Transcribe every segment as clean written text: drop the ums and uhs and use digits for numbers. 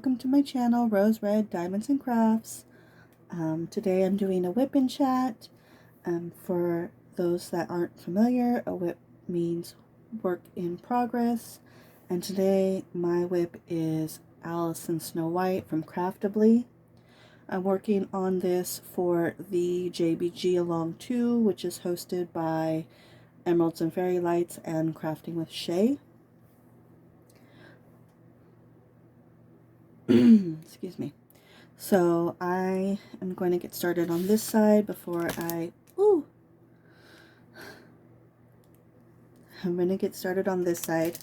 welcome to my channel, Rose Red Diamonds and Crafts. Today I'm doing a whip and chat. For those that aren't familiar, a whip means work in progress. And today my whip is Alice and Snow White from Craftably. I'm working on this for the JBG Along 2, which is hosted by Emeralds and Fairy Lights and Crafting with Shay. Excuse me. So I am going to get started on this side before I'm going to get started on this side.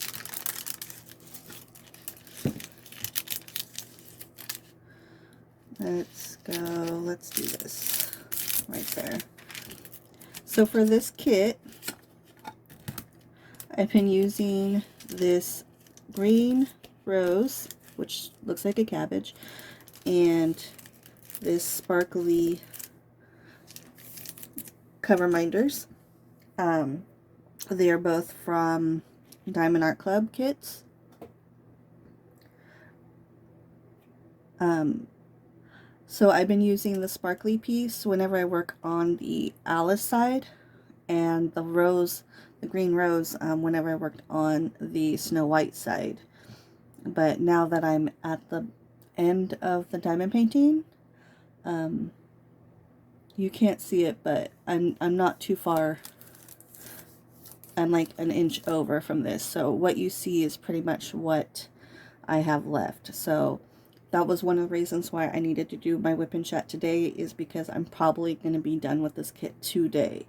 Let's do this right there. So for this kit, I've been using this green rose, which looks like a cabbage, and this sparkly cover minders. They are both from Diamond Art Club kits. So I've been using the sparkly piece whenever I work on the Alice side, and the rose, the green rose, whenever I worked on the Snow White side. But now that I'm at the end of the diamond painting, you can't see it, but I'm not too far. I'm like an inch over from this, so what you see is pretty much what I have left. So that was one of the reasons why I needed to do my whip and chat today, is because I'm probably going to be done with this kit today.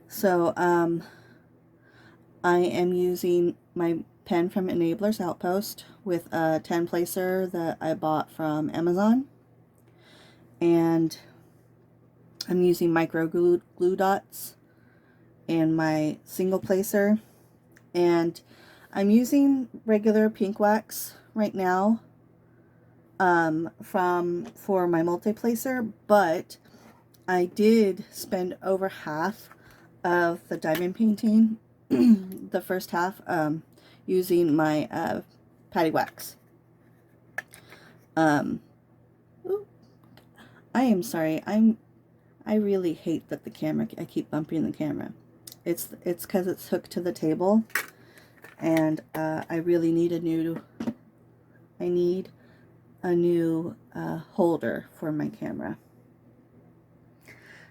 So I am using my pen from Enabler's Outpost with a 10 placer that I bought from Amazon, and I'm using micro glue dots and my single placer, and I'm using regular pink wax right now for my multi-placer, but I did spend over half of the diamond painting the first half using my patty wax. I am sorry, I really hate that the camera, I keep bumping the camera. It's because it's hooked to the table, and I really need a new holder for my camera.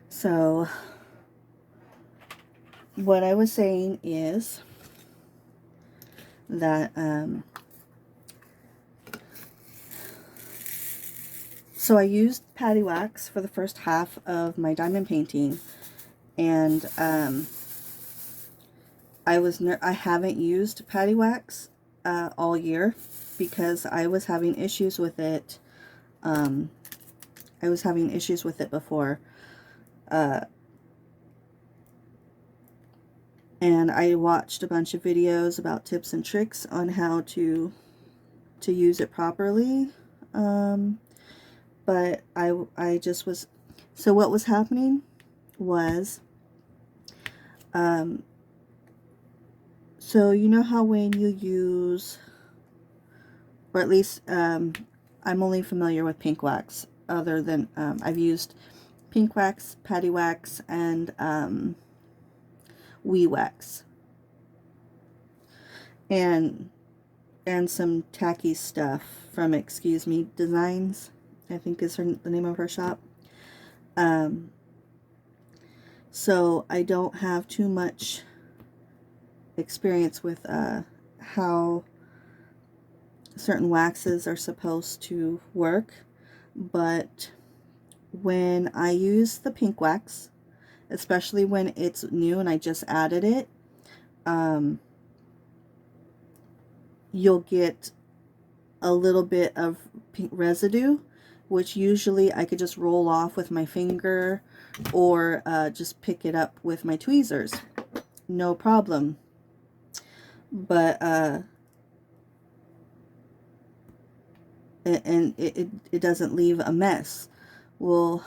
So what I was saying is that so I used patty wax for the first half of my diamond painting, and I haven't used patty wax all year because I was having issues with it. I was having issues with it before, and I watched a bunch of videos about tips and tricks on how to use it properly. But I just was, so what was happening was, so you know how when you use, or at least I'm only familiar with pink wax, other than I've used pink wax, patty wax, and wee wax, and some tacky stuff from Excuse Me Designs, I think is the name of her shop. So I don't have too much experience with how certain waxes are supposed to work, but when I use the pink wax, especially when it's new and I just added it, you'll get a little bit of pink residue, which usually I could just roll off with my finger or just pick it up with my tweezers, no problem. But and it doesn't leave a mess. Well,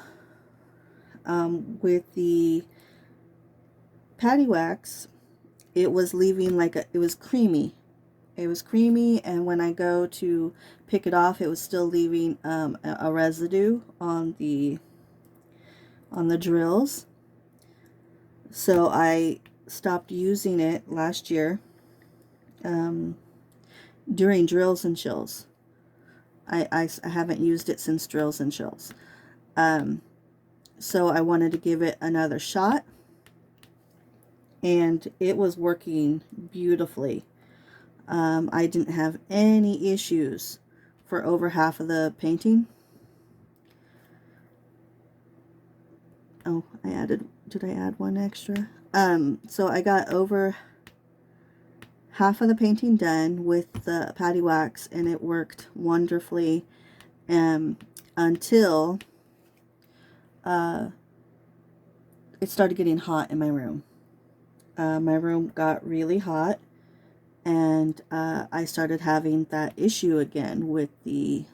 with the patty wax, it was leaving like it was creamy, It was creamy, and when I go to pick it off, it was still leaving a residue on the drills. So I stopped using it last year during drills and chills. I haven't used it since drills and chills. So I wanted to give it another shot, and it was working beautifully. I didn't have any issues for over half of the painting. Oh, did I add one extra? So I got over half of the painting done with the patty wax, and it worked wonderfully until it started getting hot in my room. My room got really hot, and I started having that issue again with the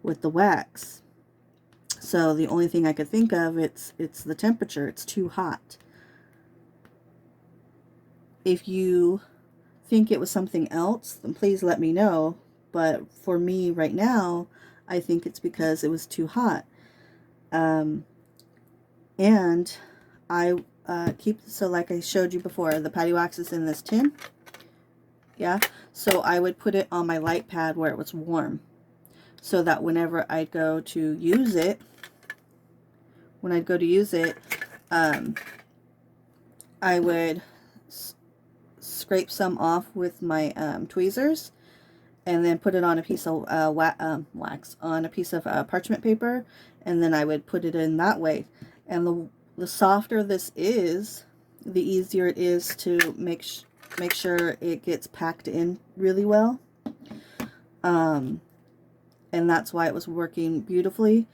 wax. So the only thing I could think of, it's the temperature. It's too hot. If you think it was something else, then please let me know. But for me right now, I think it's because it was too hot. And I so like I showed you before, the patty wax is in this tin. Yeah, so I would put it on my light pad where it was warm, so that whenever I'd go to use it, I would scrape some off with my tweezers, and then put it on a piece of wax, on a piece of parchment paper, and then I would put it in that way. And the softer this is, the easier it is to make sure it gets packed in really well. And that's why it was working beautifully.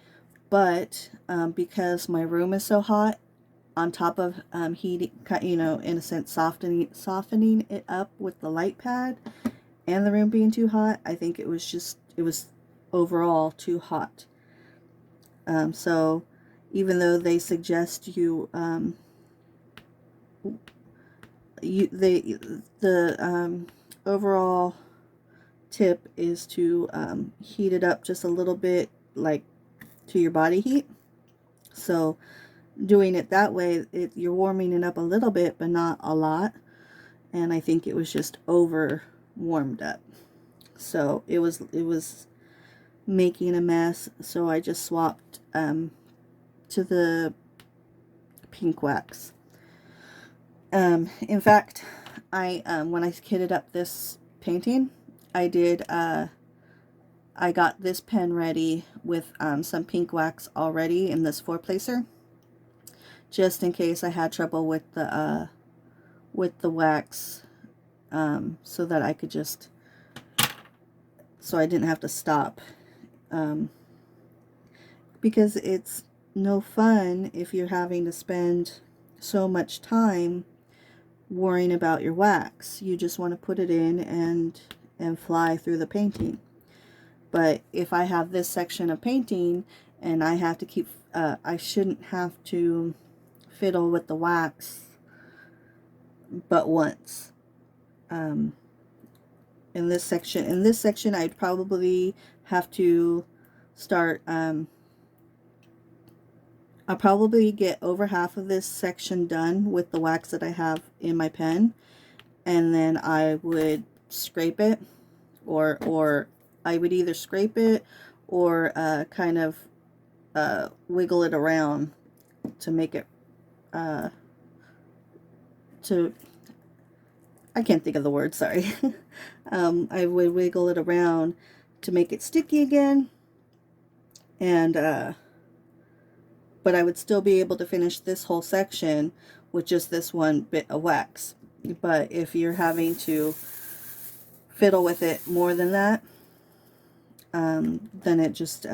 But because my room is so hot, on top of heating, in a sense, softening it up with the light pad, and the room being too hot, I think it was overall too hot. So even though they suggest you, the overall tip is to heat it up just a little bit, like to your body heat. So doing it that way, you're warming it up a little bit, but not a lot. And I think it was just over warmed up, so it was making a mess. So I just swapped to the pink wax. In fact, I when I kitted up this painting, I got this pen ready with some pink wax already in this 4-placer, just in case I had trouble with the wax, so that I could so I didn't have to stop, because it's no fun if you're having to spend so much time worrying about your wax. You just want to put it in and fly through the painting. But if I have this section of painting and I have to keep, I shouldn't have to fiddle with the wax but once. In this section, I'd probably have to start, I'll probably get over half of this section done with the wax that I have in my pen, and then I would scrape it, or I would either scrape it or kind of wiggle it around to make it I can't think of the word, sorry. I would wiggle it around to make it sticky again, and but I would still be able to finish this whole section with just this one bit of wax. But if you're having to fiddle with it more than that, then it just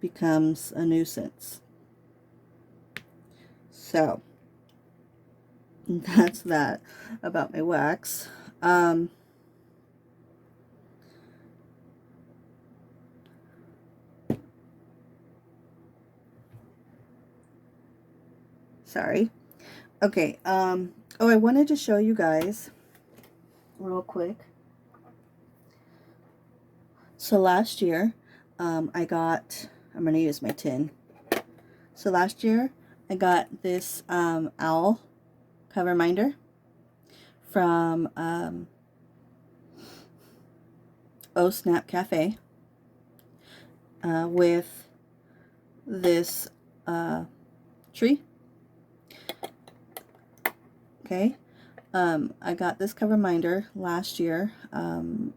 becomes a nuisance. So that's that about my wax. Sorry. Okay, oh, I wanted to show you guys real quick. So last year, I'm going to use my tin. So last year, I got this owl cover minder from Oh Snap Cafe with this tree. Okay. I got this cover minder last year and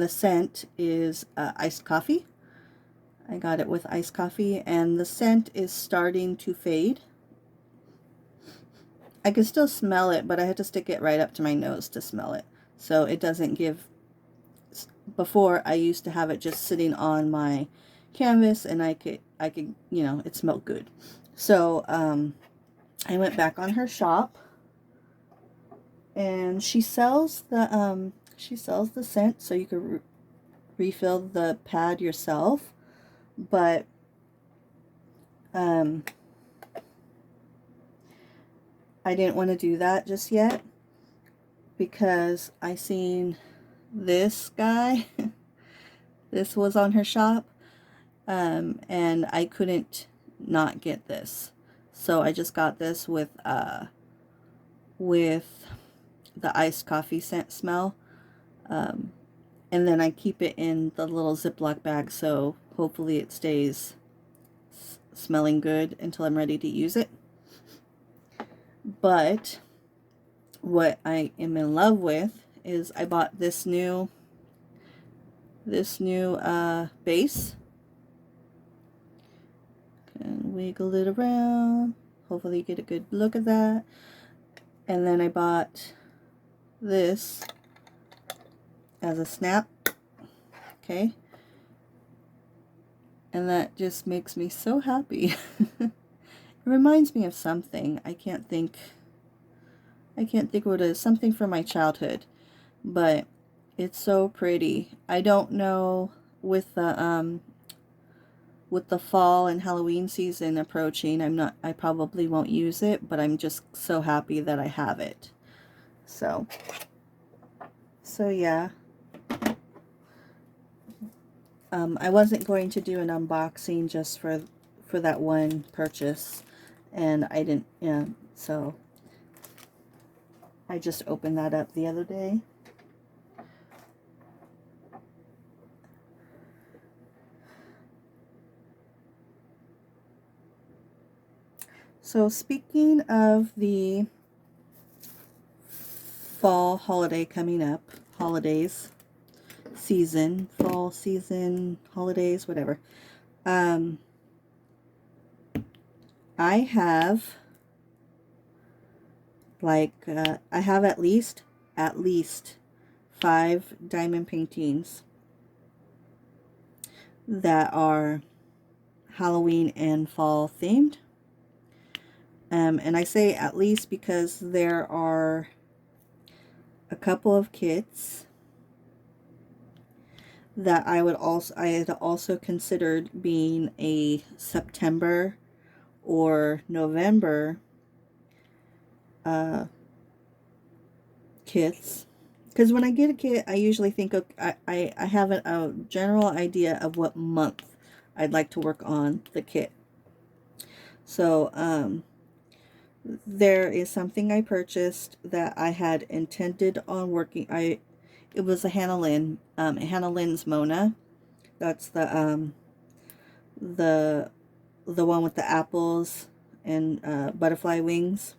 the scent is iced coffee. I got it with iced coffee, and the scent is starting to fade. I can still smell it, but I had to stick it right up to my nose to smell it. So it doesn't give... Before, I used to have it just sitting on my canvas, and I could, you know, it smelled good. So I went back on her shop, and she sells the scent, so you could refill the pad yourself. But I didn't want to do that just yet because I seen this guy. This was on her shop, and I couldn't not get this, so I just got this with the iced coffee scent smell, and then I keep it in the little Ziploc bag, so hopefully it stays smelling good until I'm ready to use it. But what I am in love with is I bought this new base, and wiggle it around. Hopefully you get a good look at that. And then I bought this as a snap. Okay. And that just makes me so happy. It reminds me of something. I can't think what it is. Something from my childhood. But it's so pretty. I don't know, with the fall and Halloween season approaching, I probably won't use it, but I'm just so happy that I have it. So yeah. I wasn't going to do an unboxing just for that one purchase, and I didn't, yeah, so I just opened that up the other day. So speaking of the fall holiday coming up, holidays, season, fall season, holidays, whatever. I have I have at least 5 diamond paintings that are Halloween and fall themed. And I say at least because there are a couple of kits that I had also considered being a September or November kits. Because when I get a kit, I usually think I have a general idea of what month I'd like to work on the kit. So there is something I purchased that I had intended on working. It was a Hannah Lynn's Mona. That's the one with the apples and butterfly wings.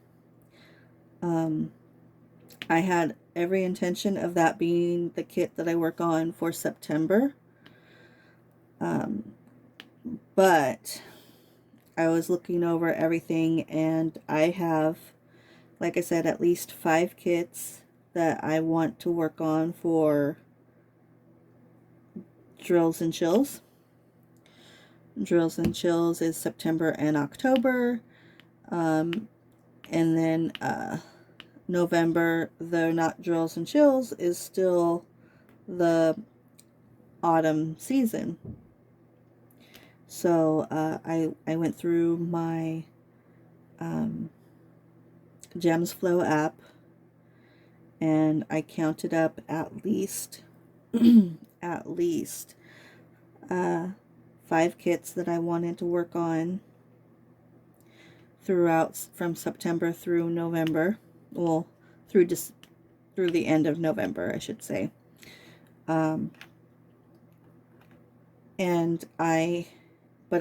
I had every intention of that being the kit that I work on for September. But I was looking over everything, and I have, like I said, at least 5 kits that I want to work on for Drills and Chills. Drills and Chills is September and October. And then November, though not Drills and Chills, is still the autumn season. So I went through my Gems Flow app, and I counted up at least at least 5 kits that I wanted to work on throughout, from September through November. Well, through the end of November, I should say. But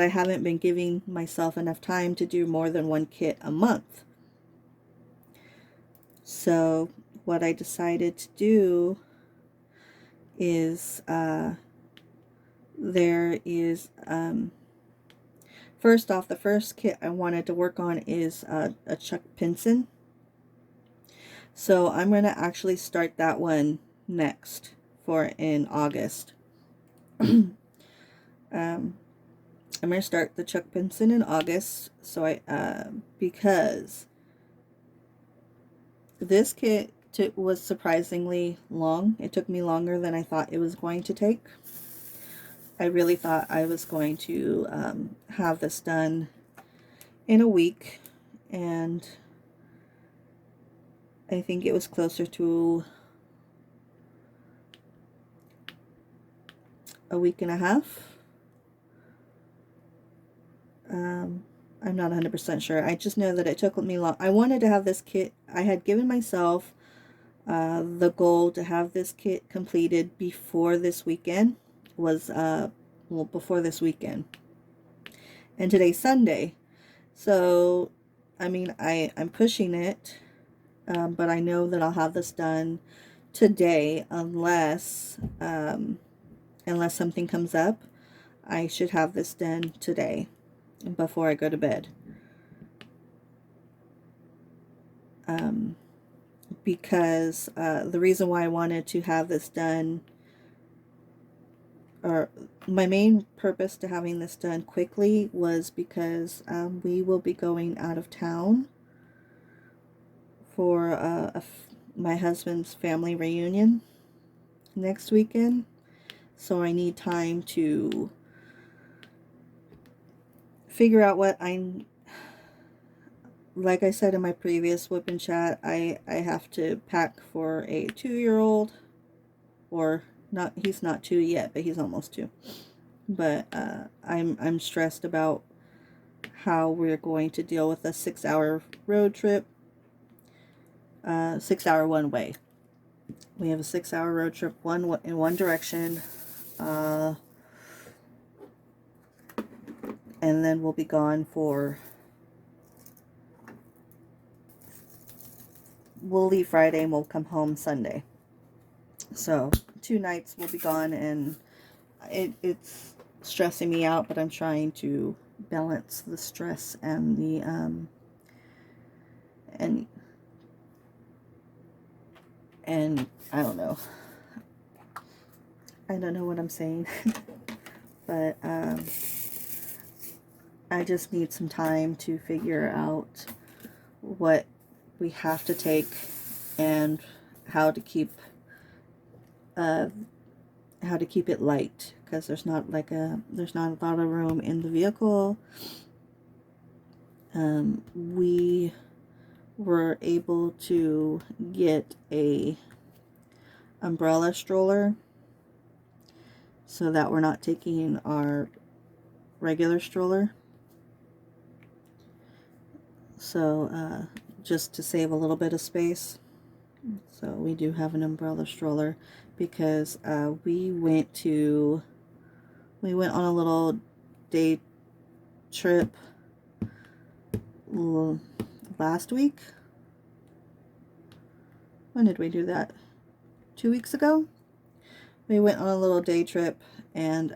I haven't been giving myself enough time to do more than 1 kit a month. So what I decided to do is, first off, the first kit I wanted to work on is a Chuck Pinson. So I'm going to actually start that one next in August. I'm going to start the Chuck Pinson in August, so because this kit was surprisingly long. It took me longer than I thought it was going to take. I really thought I was going to have this done in a week, and I think it was closer to a week and a half. I'm not 100% sure. I just know that it took me long. I wanted to have this kit. I had given myself the goal to have this kit completed before this weekend. Before this weekend. And today's Sunday. So, I mean, I'm pushing it. But I know that I'll have this done today, unless something comes up. I should have this done today before I go to bed. Because the reason why I wanted to have this done, or my main purpose to having this done quickly, was because we will be going out of town for my husband's family reunion next weekend. So I need time to figure out what like I said in my previous Wip Chat, I have to pack for a 2-year-old, or not, he's not 2 yet, but he's almost 2. But I'm stressed about how we're going to deal with a 6-hour road trip, 6-hour one way. We have a 6-hour road trip in one direction, and then we'll be gone for. We'll leave Friday and we'll come home Sunday. So 2 nights we'll be gone, and it's stressing me out, but I'm trying to balance the stress and the and I don't know what I'm saying. But I just need some time to figure out what we have to take and how to keep it light, because there's not a lot of room in the vehicle. We were able to get a umbrella stroller so that we're not taking our regular stroller. So just to save a little bit of space. So we do have an umbrella stroller, because we went on a little day trip last week. When did we do that? 2 weeks ago? We went on a little day trip, and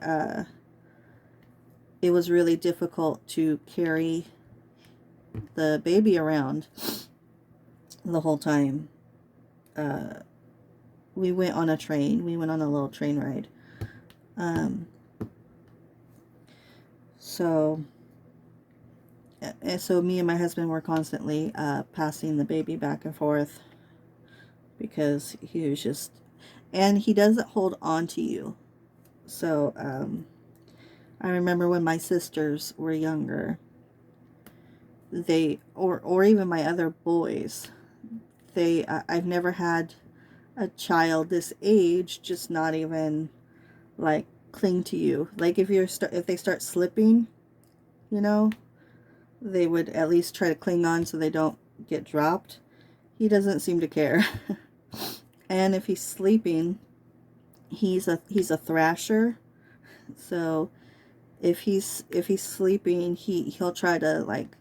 it was really difficult to carry the baby around the whole time. We went on a train. We went on a little train ride. So me and my husband were constantly passing the baby back and forth, because he was just, and he doesn't hold on to you. So I remember when my sisters were younger, or even my other boys, I've never had a child this age just not even like cling to you. Like if if they start slipping, you know, they would at least try to cling on so they don't get dropped. He doesn't seem to care. And if he's sleeping, he's a thrasher. So if he's sleeping, he'll try to like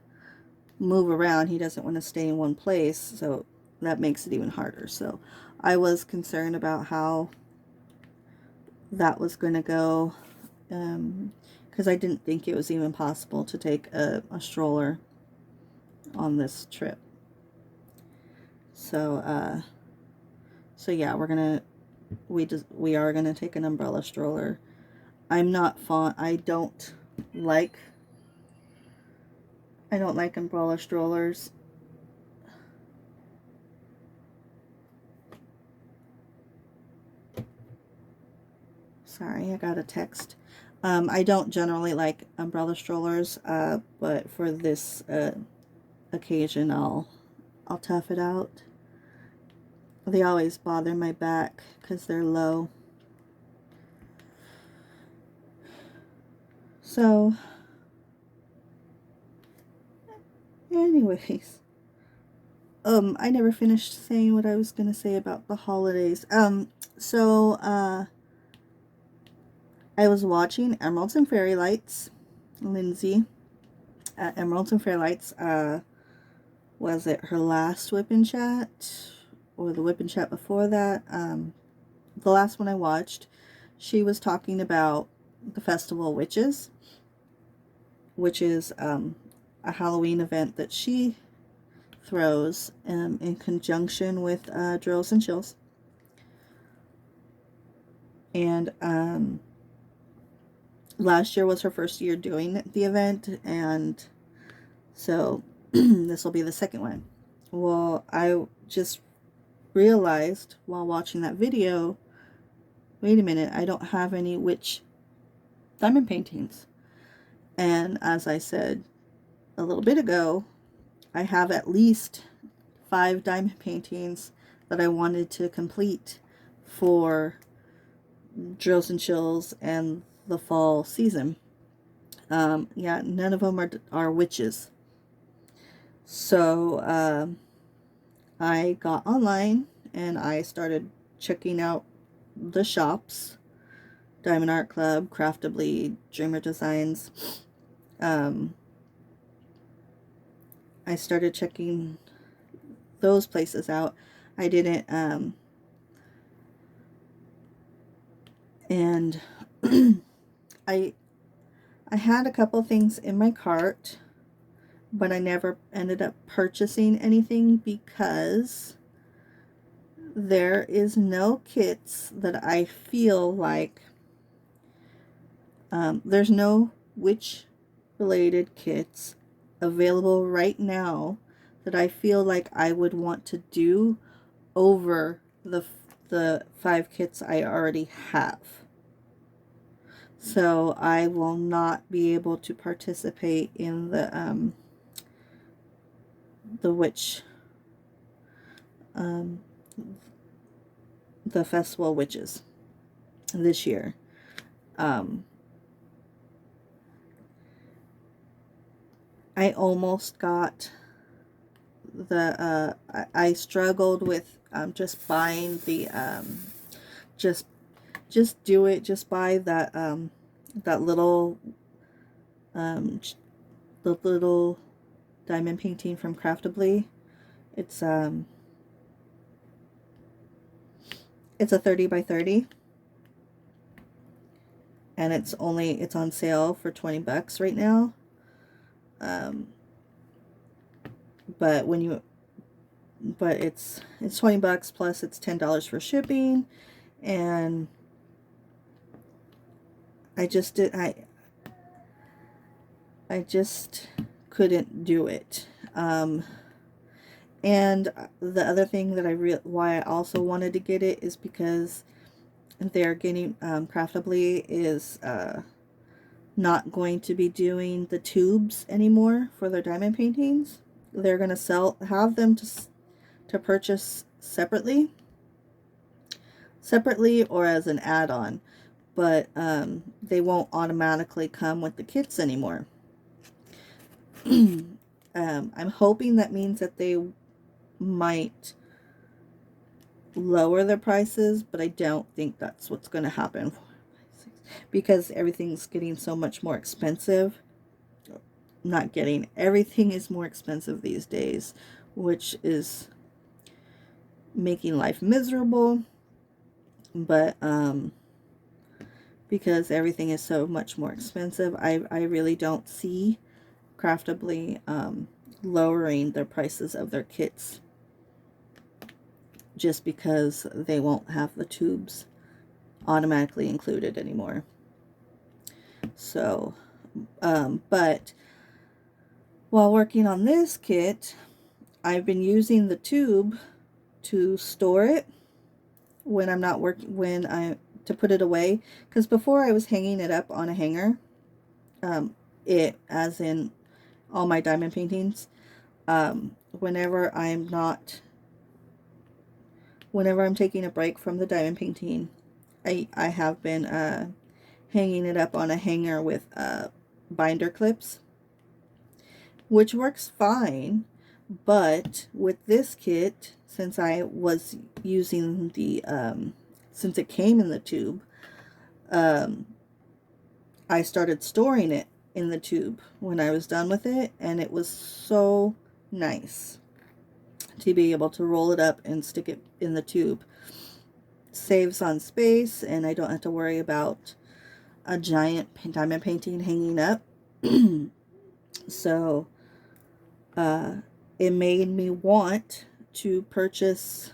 move around. He doesn't want to stay in one place, so that makes it even harder. So I was concerned about how that was going to go, because I didn't think it was even possible to take a stroller on this trip. So so yeah, we are gonna take an umbrella stroller. I'm not fond. I don't like umbrella strollers. Sorry, I got a text. I don't generally like umbrella strollers, but for this occasion, I'll tough it out. They always bother my back because they're low. So, anyways, I never finished saying what I was gonna say about the holidays. I was watching Emeralds and Fairy Lights. Lindsay at Emeralds and Fairy Lights. Was it her last Whip and Chat or the Whip and Chat before that? The last one I watched, she was talking about the Festival of Witches, which is a Halloween event that she throws in conjunction with Drills and Chills. And last year was her first year doing the event, and so this will be the second one. Well, I just realized while watching that video, wait a minute, I don't have any witch diamond paintings. And as I said a little bit ago, I have at least 5 diamond paintings that I wanted to complete for Drills and Chills and the fall season. Yeah, none of them are witches. So I got online and I started checking out the shops: Diamond Art Club, Craftably, Dreamer Designs. I started checking those places out. I didn't, and I had a couple things in my cart, but I never ended up purchasing anything because there is no kits that I feel like, there's no witch related kits available right now that I feel like I would want to do over the 5 kits I already have. So I will not be able to participate in the witch, the Festival of Witches this year. I almost got I struggled with just buying the just do it, just buy that that little the little diamond painting from Craftably. It's a 30 by 30, and it's on sale for $20 right now. But it's $20 plus it's $10 for shipping, and I just couldn't do it. And the other thing that why I also wanted to get it is because they're getting, Craftably is not going to be doing the tubes anymore for their diamond paintings. They're going to have them to purchase separately. separately or as an add-on, but they won't automatically come with the kits anymore. I'm hoping that means that they might lower their prices, but I don't think that's what's going to happen because everything's getting so much more expensive. Not getting, everything is more expensive these days, which is making life miserable, but because everything is so much more expensive, I really don't see Craftably lowering their prices of their kits just because they won't have the tubes automatically included anymore. So, but while working on this kit, I've been using the tube to store it when I'm not working, to put it away, because before I was hanging it up on a hanger, as in all my diamond paintings, whenever I'm taking a break from the diamond painting, I have been hanging it up on a hanger with binder clips, which works fine. But with this kit, since I was using the since it came in the tube, I started storing it in the tube when I was done with it, and it was so nice to be able to roll it up and stick it in the tube. Saves on space, and I don't have to worry about a giant diamond painting hanging up. So it made me want to purchase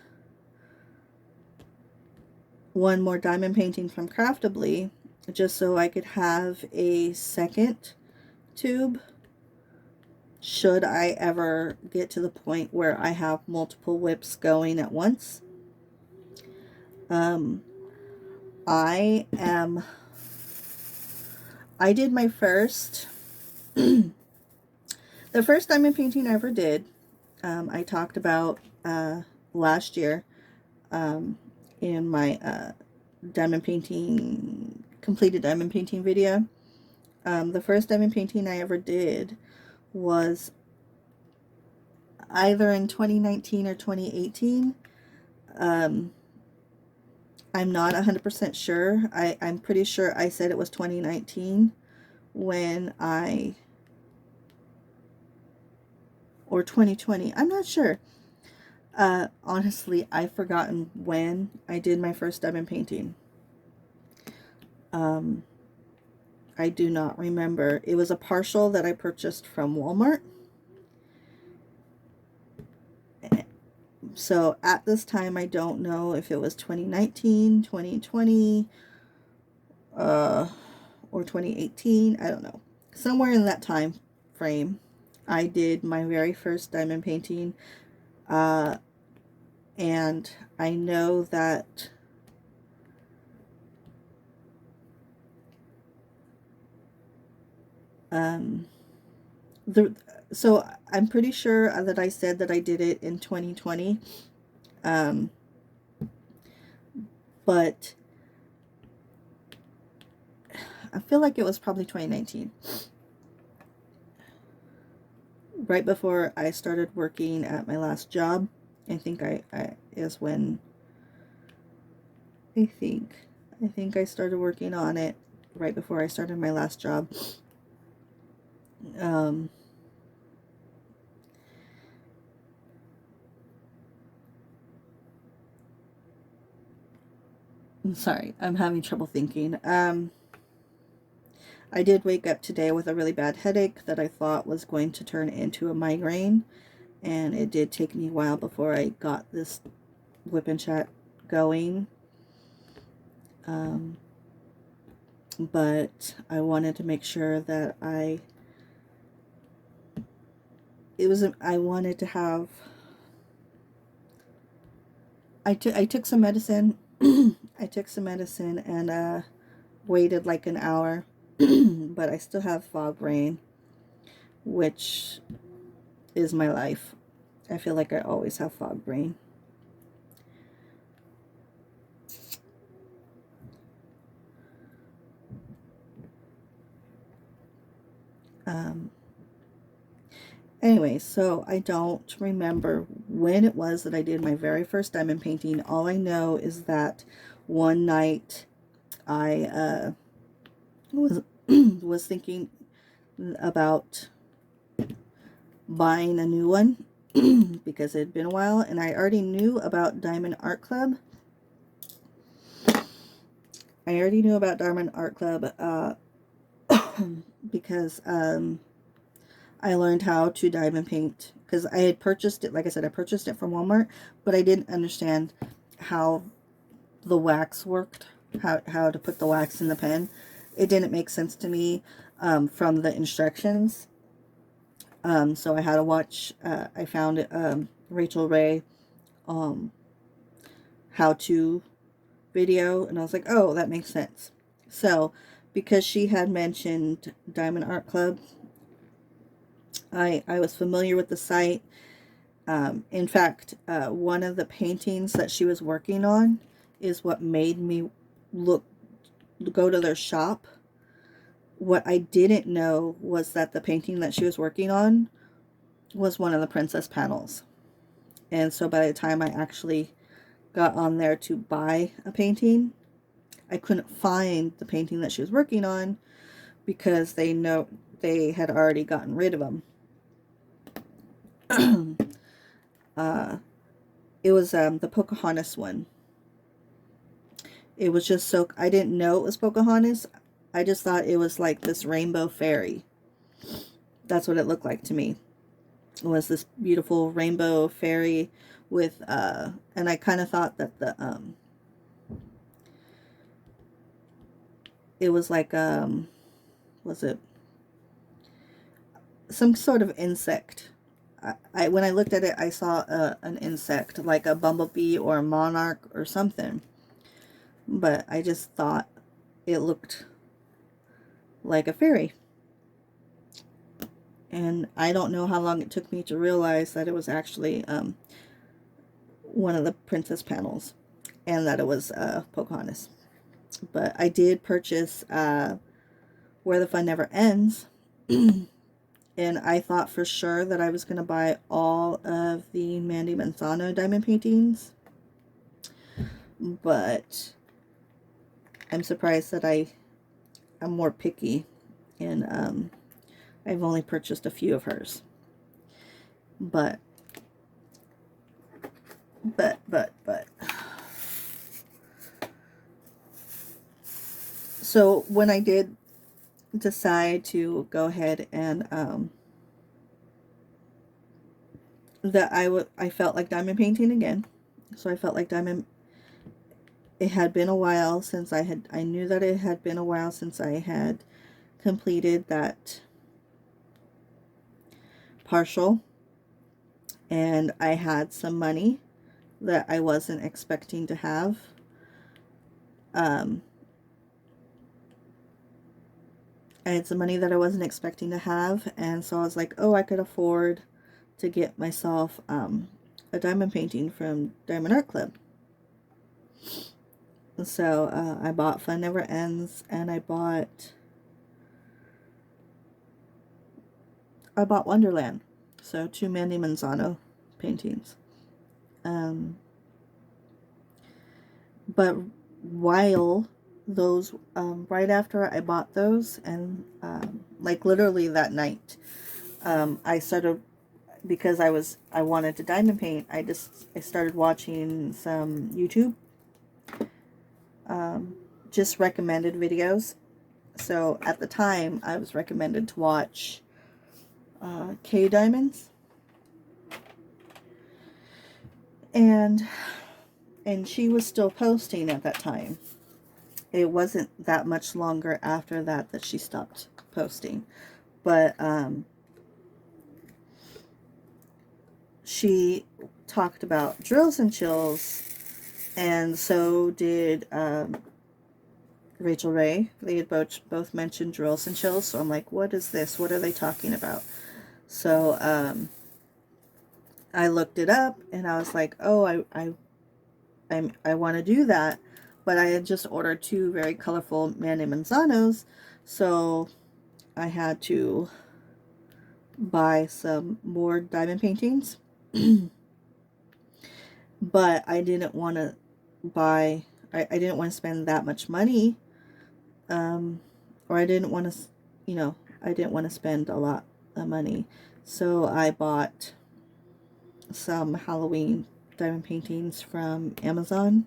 one more diamond painting from Craftably, just so I could have a second tube should I ever get to the point where I have multiple whips going at once. I did my first the first diamond painting I ever did, I talked about last year in my completed diamond painting video. The first diamond painting I ever did was either in 2019 or 2018. I'm not 100% sure. I'm pretty sure I said it was 2019 when or 2020. I'm not sure. Honestly, I've forgotten when I did my first diamond painting. I do not remember. It was a partial that I purchased from Walmart. So at this time, I don't know if it was 2019, 2020, or 2018. I don't know. Somewhere in that time frame, I did my very first diamond painting. And I know that so I'm pretty sure that I said that I did it in 2020. But I feel like it was probably 2019. Right before I started working at my last job. I think is when I think I started working on it right before I started my last job. I'm sorry, I'm having trouble thinking. I did wake up today with a really bad headache that I thought was going to turn into a migraine, and it did take me a while before I got this Wip Chat going. But I wanted to make sure that I wanted to have, I took some medicine. I took some medicine and waited like an hour, but I still have fog brain, which is my life. I feel like I always have fog brain. Um, anyway, so I don't remember when it was that I did my very first diamond painting. All I know is that one night I was was thinking about buying a new one because it had been a while, and I already knew about Diamond Art Club. I already knew about Diamond Art Club because I learned how to diamond paint because I had purchased it. Like I said, I purchased it from Walmart, but I didn't understand how the wax worked, how to put the wax in the pen. It didn't make sense to me from the instructions. So I had to watch, I found Rachel Ray how to video, and I was like, oh, that makes sense. So because she had mentioned Diamond Art Club, I was familiar with the site. In fact, one of the paintings that she was working on is what made me go to their shop. What I didn't know was that the painting that she was working on was one of the princess panels. And so by the time I actually got on there to buy a painting, I couldn't find the painting that she was working on because they had already gotten rid of them. It was the Pocahontas one. It was just so, I didn't know it was Pocahontas. I just thought it was like this rainbow fairy. That's what it looked like to me. It was this beautiful rainbow fairy with, and I kind of thought that it was like, was it some sort of insect? When I looked at it, I saw an insect, like a bumblebee or a monarch or something. But I just thought it looked like a fairy. And I don't know how long it took me to realize that it was actually one of the princess panels, and that it was Pocahontas. But I did purchase Where the Fun Never Ends. And I thought for sure that I was going to buy all of the Mandy Manzano diamond paintings. But I'm surprised that I'm more picky. And I've only purchased a few of hers. But. So when I did decide to go ahead and I felt like diamond painting again. So I felt like it had been a while since I knew that it had been a while since I had completed that partial, and I had some money that I wasn't expecting to have. I had some money that I wasn't expecting to have, and so I was like, oh, I could afford to get myself a diamond painting from Diamond Art Club. So I bought Fun Never Ends, and I bought Wonderland. So 2 Mandy Manzano paintings. But while those, right after I bought those, and like literally that night, I started, because I wanted to diamond paint, I started watching some YouTube, just recommended videos. So at the time, I was recommended to watch K Diamonds, and she was still posting at that time. It wasn't that much longer after that she stopped posting, but she talked about drills and chills, and so did Rachel Ray. They had both mentioned drills and chills, so I'm like, what is this? What are they talking about? So I looked it up, and I was like, oh, I want to do that, but I had just ordered 2 very colorful Mandy Manzanos, so I had to buy some more diamond paintings. But I didn't want to buy, I didn't want to spend that much money, or I didn't want to, I didn't want to spend a lot of money. So I bought some Halloween diamond paintings from Amazon.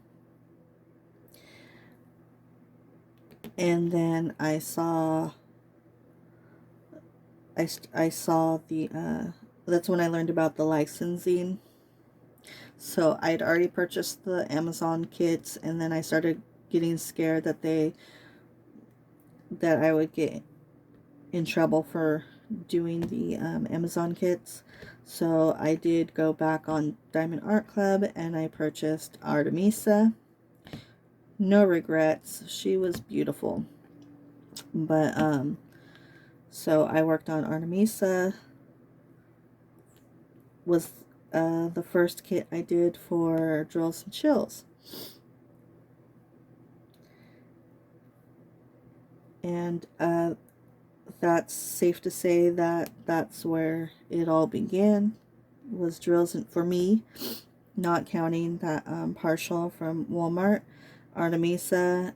And then I saw the, that's when I learned about the licensing. So I'd already purchased the Amazon kits, and then I started getting scared that I would get in trouble for doing the Amazon kits. So I did go back on Diamond Art Club and I purchased Artemisa. No regrets. She was beautiful. But so I worked on Artemisa. Was the first kit I did for Drills and Chills. And that's safe to say that that's where it all began, was drills, and for me, not counting that partial from Walmart. Artemisa,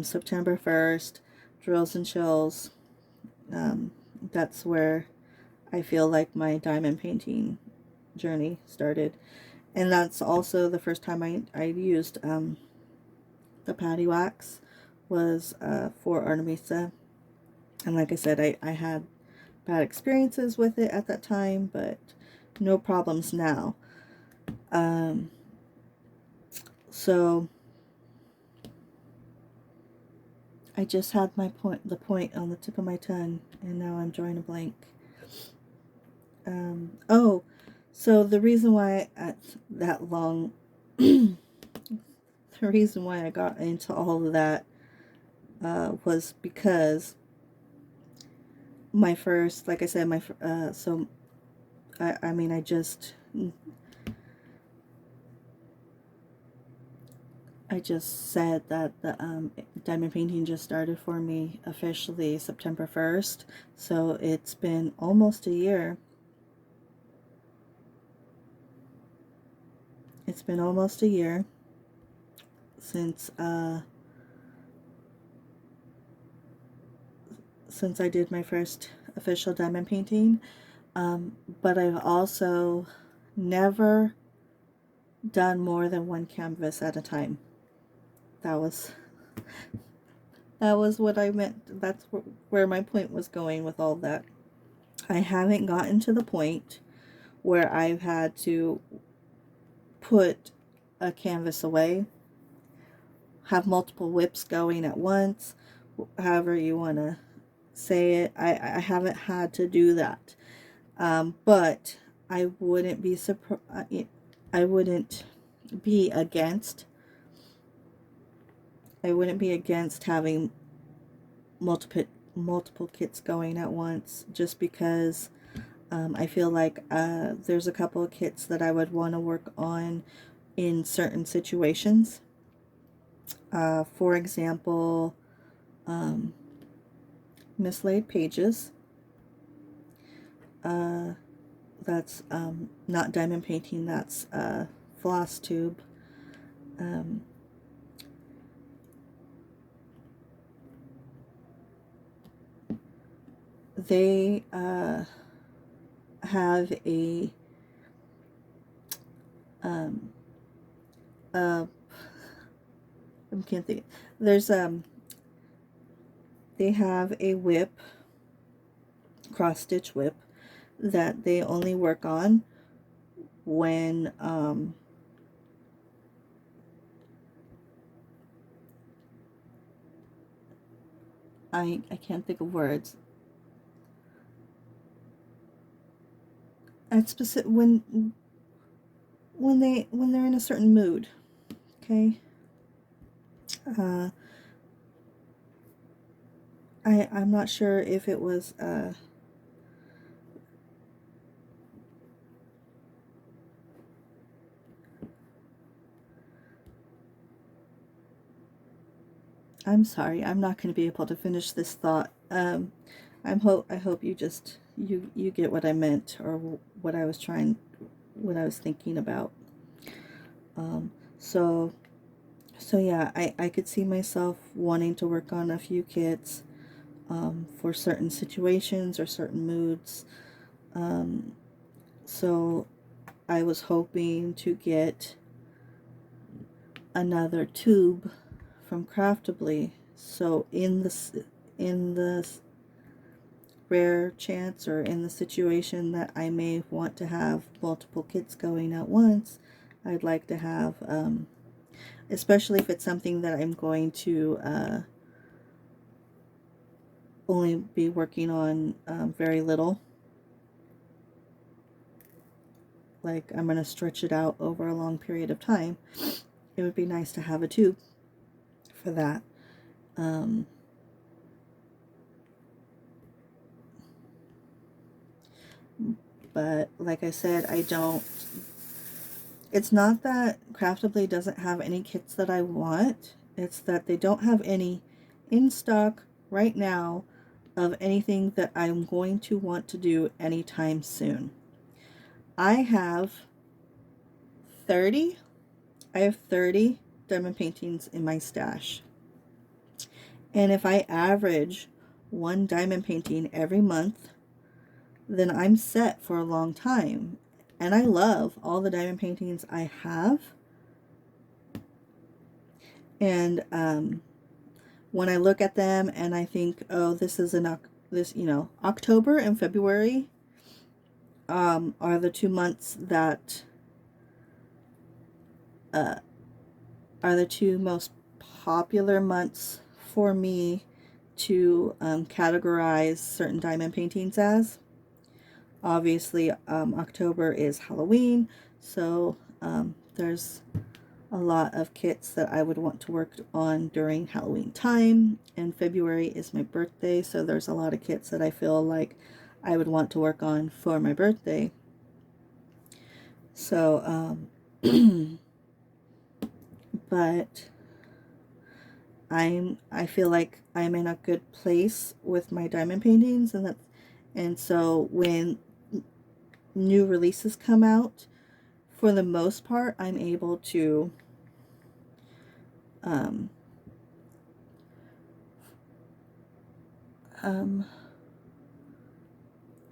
September 1st, Drills and Chills. That's where I feel like my diamond painting journey started. And that's also the first time I used the patty wax, was for Artemisa. And like I said, I had bad experiences with it at that time, but no problems now. So I just had the point on the tip of my tongue, and now I'm drawing a blank. Oh, so the reason why at that long, the reason why I got into all of that was because my first, like I said, so I mean, I just said that the diamond painting just started for me officially September 1st. So it's been almost a year. It's been almost a year since I did my first official diamond painting. But I've also never done more than one canvas at a time. That was what I meant. That's where my point was going with all that. I haven't gotten to the point where I've had to put a canvas away, have multiple whips going at once, however you want to say it. I haven't had to do that. But I wouldn't be I wouldn't be against having multiple kits going at once, just because I feel like there's a couple of kits that I would want to work on in certain situations. For example, mislaid pages. That's not diamond painting, that's floss tube. They have a I can't think. There's they have a whip, cross stitch whip, that they only work on when I can't think of words. At specific when they're in a certain mood. Okay. I'm not sure if it was I'm sorry, I'm not going to be able to finish this thought. I hope you just you get what I meant, or what I was thinking about. Um, so yeah, I could see myself wanting to work on a few kits for certain situations or certain moods. So I was hoping to get another tube from Craftably. So in the rare chance, or in the situation that I may want to have multiple kits going at once, I'd like to have, especially if it's something that I'm going to only be working on very little, like I'm going to stretch it out over a long period of time, it would be nice to have a tube for that. But like I said, it's not that Craftably doesn't have any kits that I want, it's that they don't have any in stock right now of anything that I'm going to want to do anytime soon. I have 30 diamond paintings in my stash. And if I average one diamond painting every month, then I'm set for a long time. And I love all the diamond paintings I have. And when I look at them and I think, oh, this is October and February are the 2 months that are the two most popular months for me to categorize certain diamond paintings as. Obviously, October is Halloween, so there's a lot of kits that I would want to work on during Halloween time, and February is my birthday, so there's a lot of kits that I feel like I would want to work on for my birthday. So, but I feel like I'm in a good place with my diamond paintings, and so when new releases come out, for the most part, I'm able to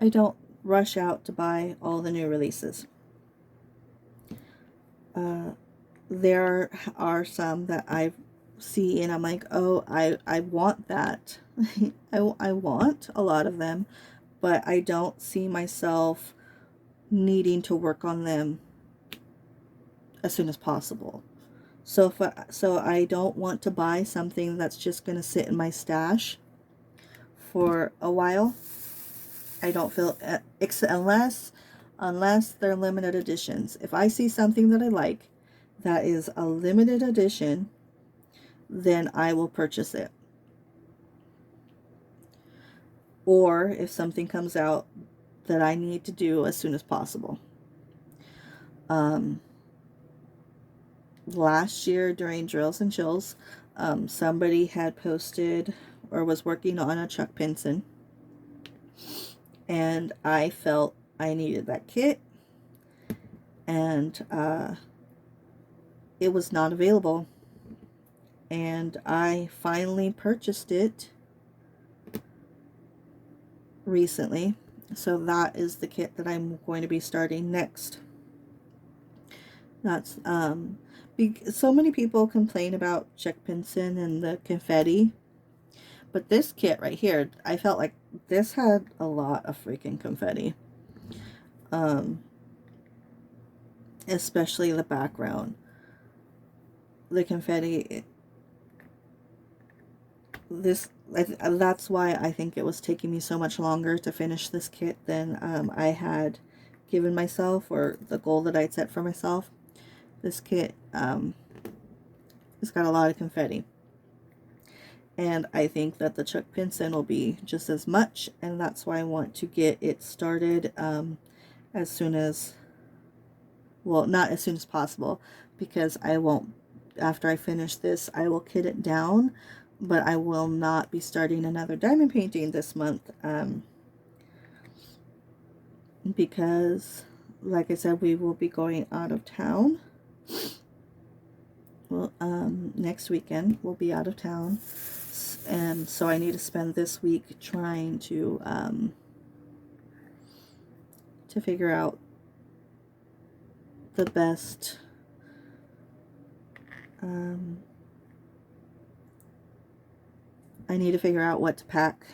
I don't rush out to buy all the new releases. There are some that I see and I'm like, oh, I want that. I want a lot of them, but I don't see myself needing to work on them as soon as possible. So so I don't want to buy something that's just going to sit in my stash for a while. I don't feel, unless they're limited editions. If I see something that I like that is a limited edition, then I will purchase it. Or if something comes out that I need to do as soon as possible. Last year during Drills and Chills, somebody had posted or was working on a Chuck Pinson, and I felt I needed that kit, and it was not available, and I finally purchased it recently. So that is the kit that I'm going to be starting next. That's so many people complain about Chuck Pinson and the confetti, but this kit right here, I felt like this had a lot of freaking confetti. Especially the background. The confetti, that's why I think it was taking me so much longer to finish this kit than I had given myself, or the goal that I'd set for myself. This kit it's got a lot of confetti, and I think that the Chuck Pinson will be just as much, and that's why I want to get it started as soon as, well, not as soon as possible, because I won't, after I finish this, I will kit it down, but I will not be starting another diamond painting this month. because, like I said, we will be going out of town. Well, next weekend we'll be out of town, and so I need to spend this week trying to figure out the best I need to figure out what to pack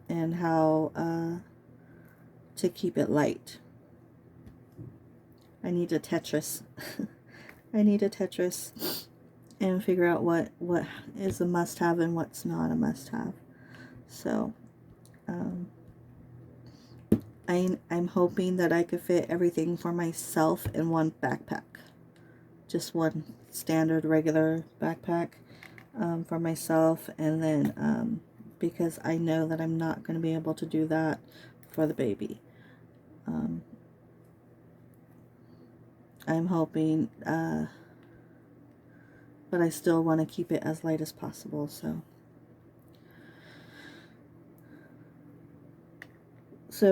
and how to keep it light. I need a Tetris. I need a Tetris and figure out what is a must-have and what's not a must-have. So I'm hoping that I could fit everything for myself in one backpack. Just one standard regular backpack for myself, and then because I know that I'm not going to be able to do that for the baby. I'm hoping, but I still want to keep it as light as possible, so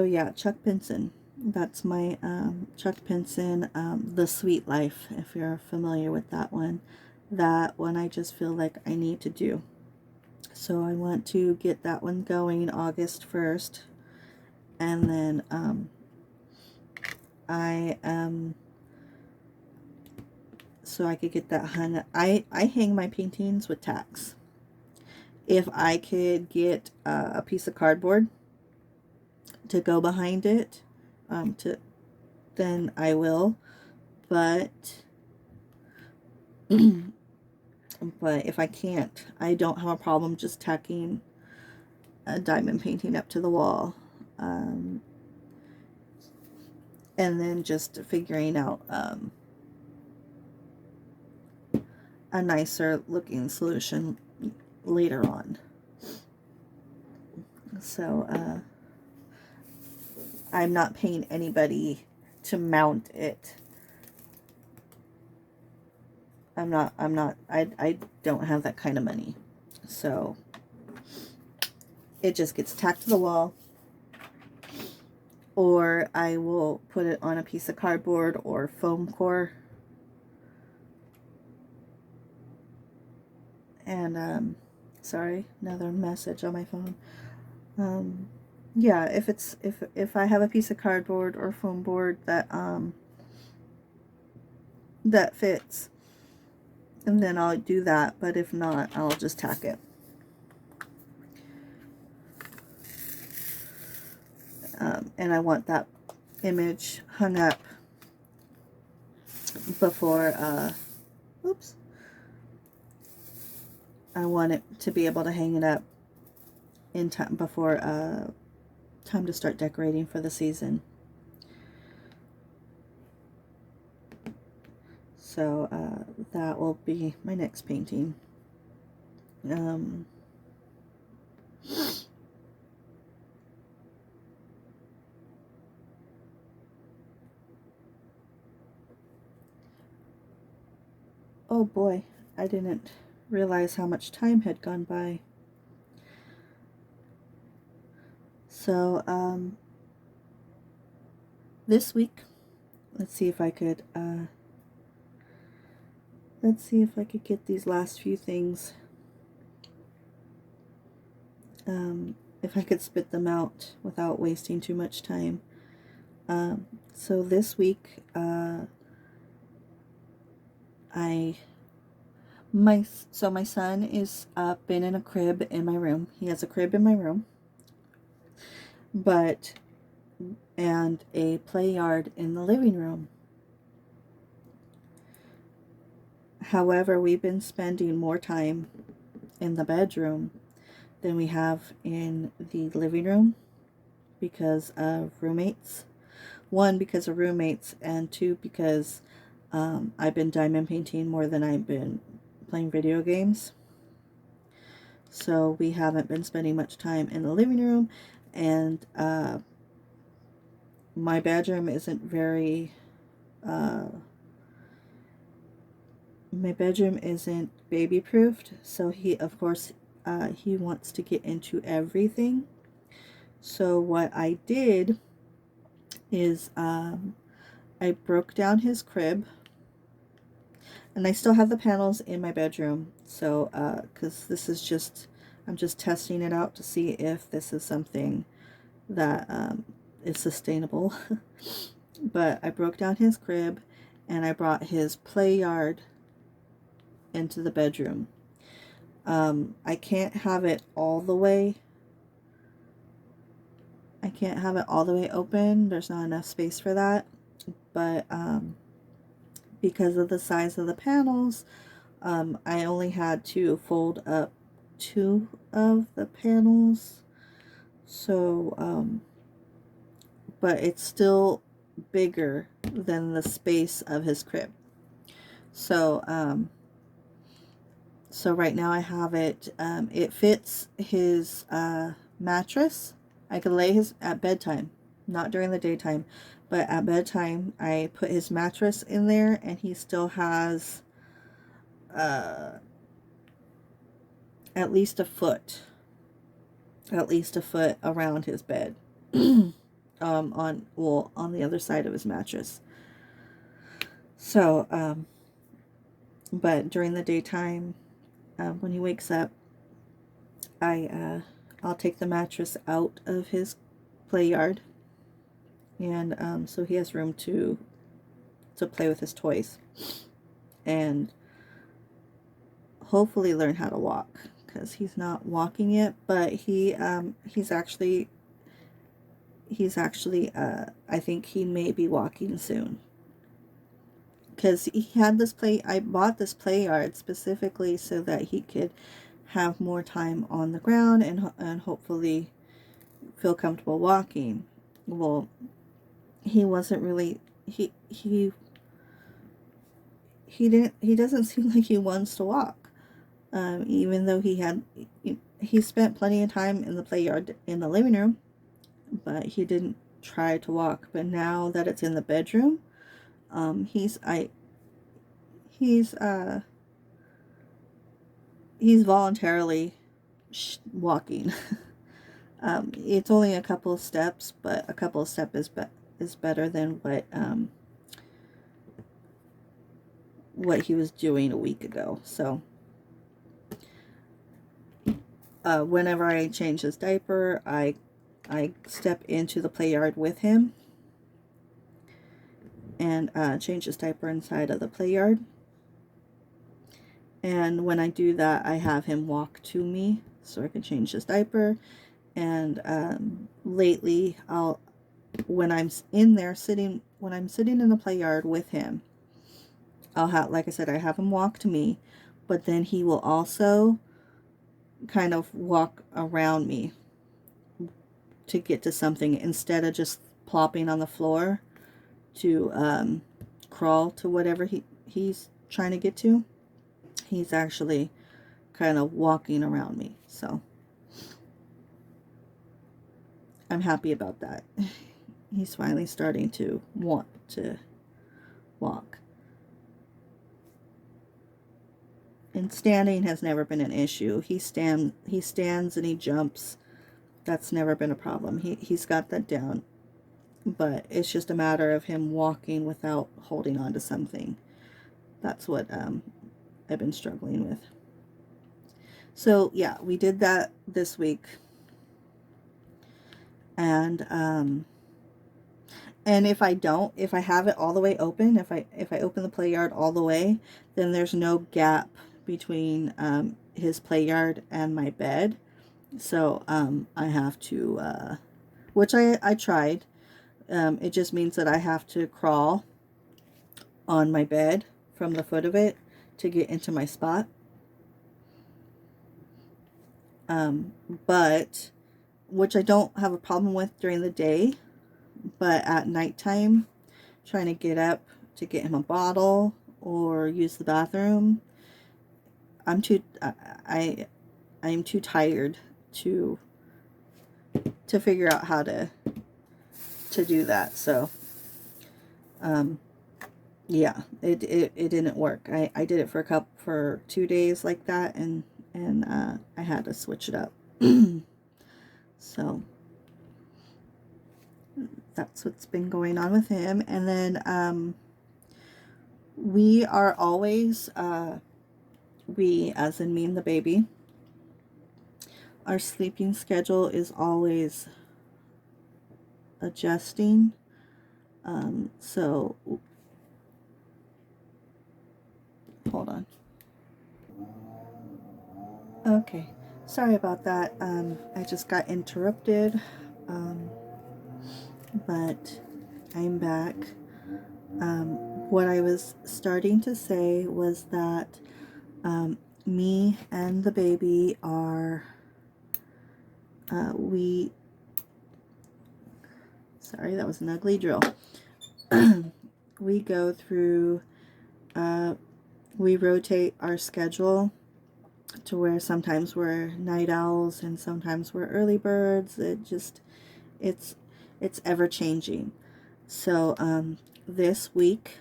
yeah, Chuck Pinson. That's my Chuck Pinson, The Sweet Life, if you're familiar with that one. That one I just feel like I need to do. So I want to get that one going August 1st. And then so I could get that hung. I hang my paintings with tacks. If I could get a piece of cardboard to go behind it, then I will. But but if I can't, I don't have a problem just tacking a diamond painting up to the wall, and then just figuring out a nicer looking solution later on. So I'm not paying anybody to mount it. I don't have that kind of money. So it just gets tacked to the wall, or I will put it on a piece of cardboard or foam core. And sorry, another message on my phone. Yeah, if I have a piece of cardboard or foam board that that fits, and then I'll do that. But if not, I'll just tack it. And I want that image hung up before, oops, I want it to be able to hang it up in time before time to start decorating for the season. So that will be my next painting. Oh boy, I didn't realize how much time had gone by. So this week, let's see if I could get these last few things, if I could spit them out without wasting too much time. So this week, my son is been in a crib in my room. He has a crib in my room, and a play yard in the living room. However, we've been spending more time in the bedroom than we have in the living room because of roommates. One, because of roommates, and two, because I've been diamond painting more than I've been playing video games. So we haven't been spending much time in the living room, and my bedroom isn't very baby proofed, so he wants to get into everything. So what I did is I broke down his crib, and I still have the panels in my bedroom. So, because this is just, I'm just testing it out to see if this is something that is sustainable. But I broke down his crib, and I brought his play yard into the bedroom. I can't have it all the way. I can't have it all the way open. There's not enough space for that. But because of the size of the panels, I only had to fold up 2 of the panels. So, but it's still bigger than the space of his crib. So, so right now I have it, it fits his mattress. I could lay his at bedtime, not during the daytime, but at bedtime I put his mattress in there, and he still has uh, at least a foot, around his bed, on the other side of his mattress. So, but during the daytime, when he wakes up, I'll take the mattress out of his play yard, and so he has room to play with his toys, and hopefully learn how to walk, because he's not walking yet. But he's actually I think he may be walking soon, because he had this play. I bought this play yard specifically so that he could have more time on the ground, and hopefully feel comfortable walking. Well, he wasn't really, he doesn't seem like he wants to walk. Even though he spent plenty of time in the play yard in the living room, but he didn't try to walk. But now that it's in the bedroom, he's voluntarily walking. It's only a couple of steps, but a couple of steps is better than what he was doing a week ago. So, whenever I change his diaper, I step into the play yard with him and change his diaper inside of the play yard. And when I do that, I have him walk to me so I can change his diaper. And lately, when I'm in there sitting in the play yard with him, I'll have, like I said, I have him walk to me, but then he will also kind of walk around me to get to something, instead of just plopping on the floor to crawl to whatever he's trying to get to. He's actually kind of walking around me. So I'm happy about that. He's finally starting to want to walk. And standing has never been an issue. He stands and he jumps. That's never been a problem. He's got that down. But it's just a matter of him walking without holding on to something. That's what I've been struggling with. So yeah, we did that this week. And if I have it all the way open, if I open the play yard all the way, then there's no gap between his play yard and my bed. So I have to, which I tried. It just means that I have to crawl on my bed from the foot of it to get into my spot. But, which I don't have a problem with during the day, but at nighttime, trying to get up to get him a bottle or use the bathroom, I'm too tired to figure out how to do that. So yeah, it didn't work. I did it for 2 days like that, and I had to switch it up. So that's what's been going on with him. And then we are always, we as in me and the baby, our sleeping schedule is always adjusting. So hold on. Okay, sorry about that. I just got interrupted, but I'm back. What I was starting to say was that me and the baby are, sorry, that was an ugly drill. We go through, we rotate our schedule to where sometimes we're night owls and sometimes we're early birds. It's ever changing. So this week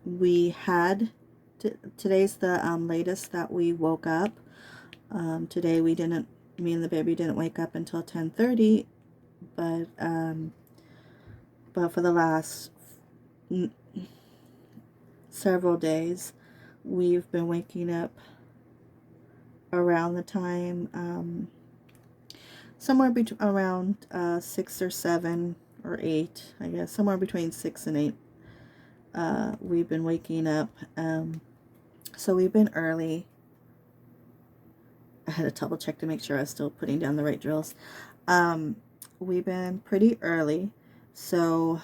we had today's the latest that we woke up. Today me and the baby didn't wake up until 10:30, but for the last several days we've been waking up around the time, somewhere between around 6 or 7 or 8, I guess, somewhere between 6 and 8. We've been waking up, so we've been early. I had to double check to make sure I was still putting down the right drills. We've been pretty early, so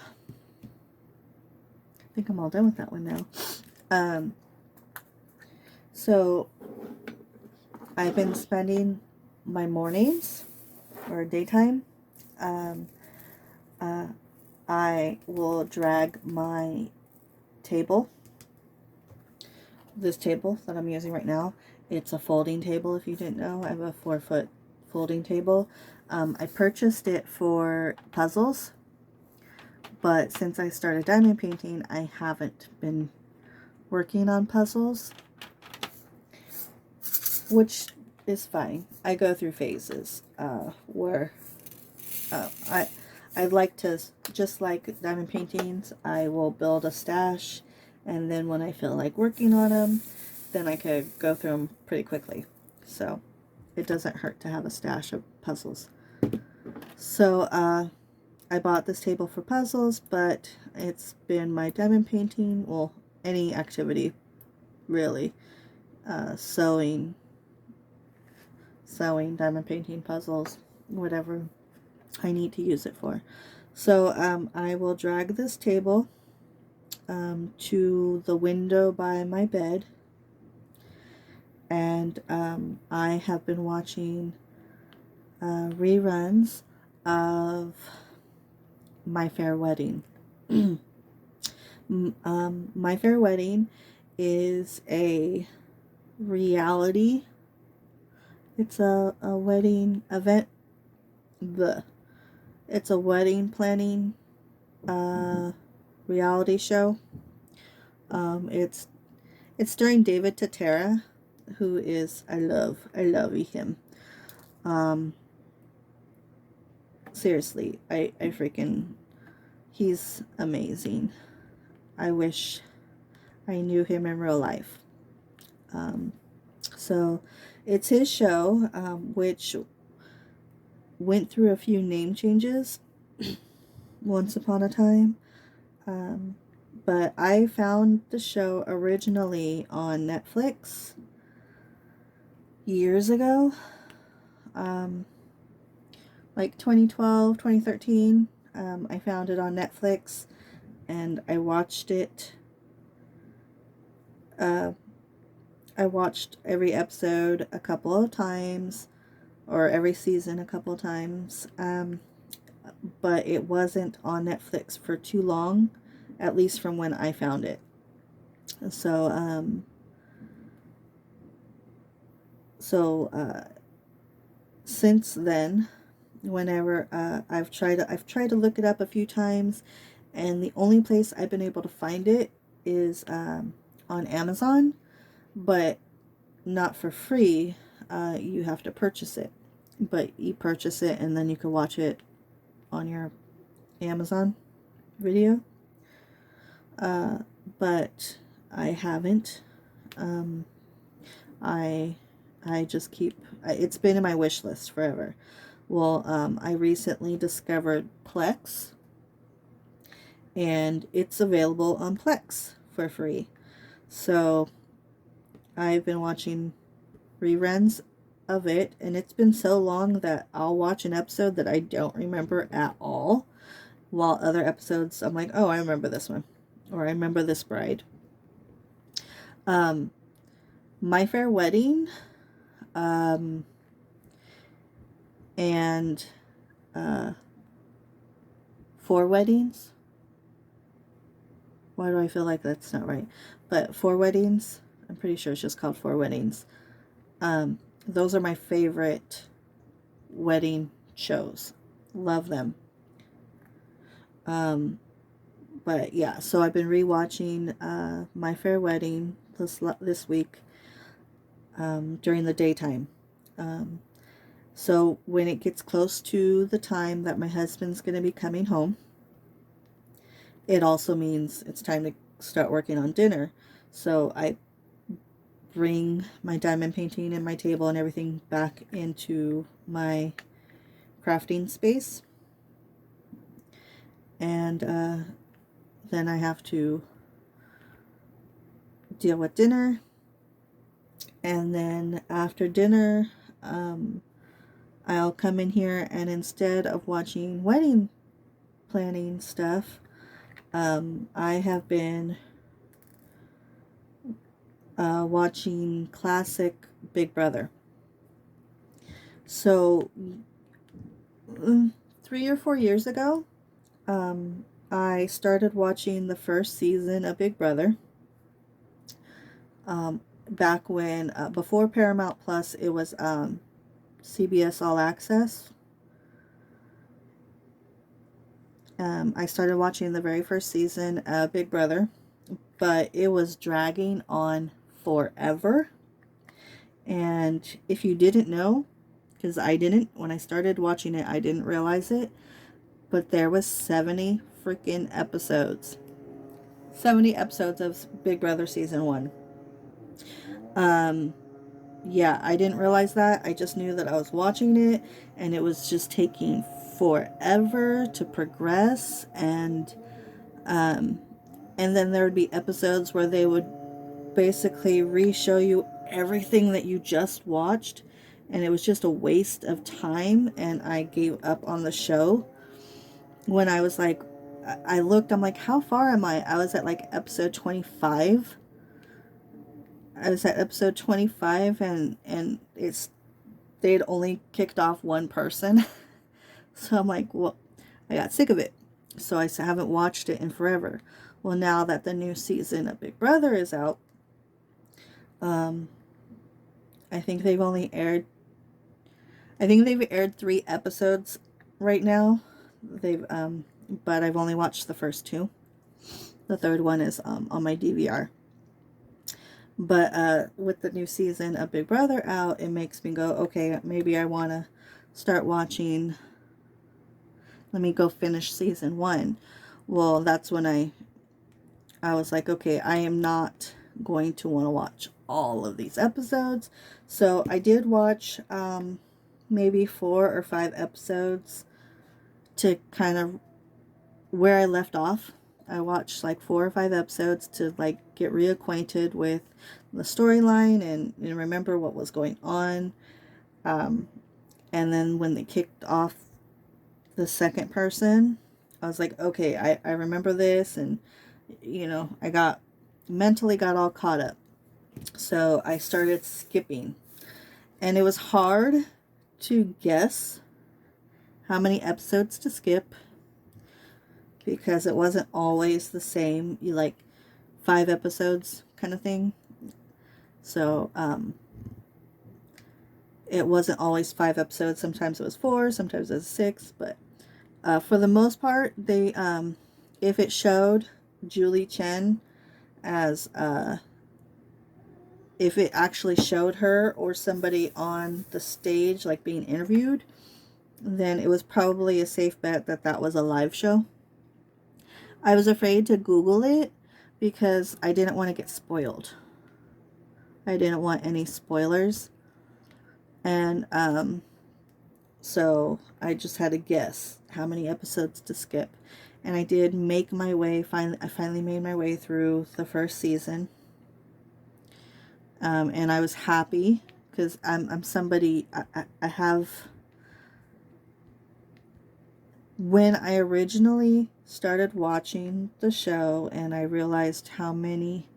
I think I'm all done with that one now. So I've been spending my mornings or daytime. I will drag my table, this table that I'm using right now. It's a folding table, if you didn't know. I have a 4-foot folding table. I purchased it for puzzles, but since I started diamond painting, I haven't been working on puzzles, which is fine. I go through phases where I like to, just like diamond paintings, I will build a stash, and then when I feel like working on them, then I could go through them pretty quickly. So it doesn't hurt to have a stash of puzzles. So I bought this table for puzzles, but it's been my diamond painting, well, any activity really, sewing, diamond painting, puzzles, whatever I need to use it for. So I will drag this table to the window by my bed, and I have been watching reruns of My Fair Wedding. My Fair Wedding is a reality. It's a wedding event. It's a wedding planning reality show. It's starring David Tatera, who is, I love him. Seriously, I freaking, he's amazing. I wish I knew him in real life. So it's his show, which went through a few name changes once upon a time. But I found the show originally on Netflix years ago, like 2012, 2013. I found it on Netflix, and I watched it. I watched every episode a couple of times, or every season a couple of times, but it wasn't on Netflix for too long, at least from when I found it. So since then, whenever I've tried to look it up a few times, and the only place I've been able to find it is on Amazon, but not for free. You have to purchase it, but you purchase it and then you can watch it on your Amazon Video. But I haven't. Um, I just keep, it's been in my wish list forever. Well, I recently discovered Plex, and it's available on Plex for free. So I've been watching reruns of it, and it's been so long that I'll watch an episode that I don't remember at all, while other episodes I'm like, oh, I remember this one, or I remember this bride. My Fair Wedding, and Four Weddings. Why do I feel like that's not right? But Four Weddings, I'm pretty sure it's just called Four Weddings. Those are my favorite wedding shows. Love them. But yeah, so I've been rewatching My Fair Wedding this week during the daytime. So when it gets close to the time that my husband's going to be coming home, it also means it's time to start working on dinner. So I bring my diamond painting and my table and everything back into my crafting space. And then I have to deal with dinner. And then after dinner, I'll come in here, and instead of watching wedding planning stuff, I have been watching classic Big Brother. So 3 or 4 years ago, I started watching the first season of Big Brother. Back when, before Paramount Plus, it was CBS All Access. I started watching the very first season of Big Brother, but it was dragging on forever. And if you didn't know, because I didn't, when I started watching it, I didn't realize it, but there was 70 freaking episodes. 70 episodes of Big Brother Season 1. Yeah, I didn't realize that. I just knew that I was watching it, and it was just taking forever to progress. And then there would be episodes where they would basically re-show you everything that you just watched, and it was just a waste of time, and I gave up on the show. When I was like, I looked, I'm like, how far am I? I was at like episode 25. I was at episode 25, and they'd only kicked off one person. So I'm like, well, I got sick of it. So I haven't watched it in forever. Well, now that the new season of Big Brother is out, I think they've aired 3 episodes right now. But I've only watched the first 2. The third one is on my DVR. But with the new season of Big Brother out, it makes me go, okay, maybe I want to start watching. Let me go finish season 1. Well, that's when I was like, okay, I am not going to want to watch all of these episodes. So I did watch maybe 4 or 5 episodes to kind of where I left off. I watched like 4 or 5 episodes to like get reacquainted with the storyline and remember what was going on. And then when they kicked off the second person, I was like, okay, I remember this, and I mentally got all caught up. So I started skipping, and it was hard to guess how many episodes to skip, because it wasn't always the same, 5 episodes kind of thing. So it wasn't always 5 episodes. Sometimes it was 4, sometimes it was 6, but for the most part, they if it showed Julie Chen as if it actually showed her or somebody on the stage like being interviewed, then it was probably a safe bet that that was a live show. I was afraid to Google it because I didn't want to get spoiled. I didn't want any spoilers. And so I just had to guess how many episodes to skip. And I did make my way, I finally made my way through the first season. And I was happy because I'm somebody, I have, when I originally started watching the show and I realized how many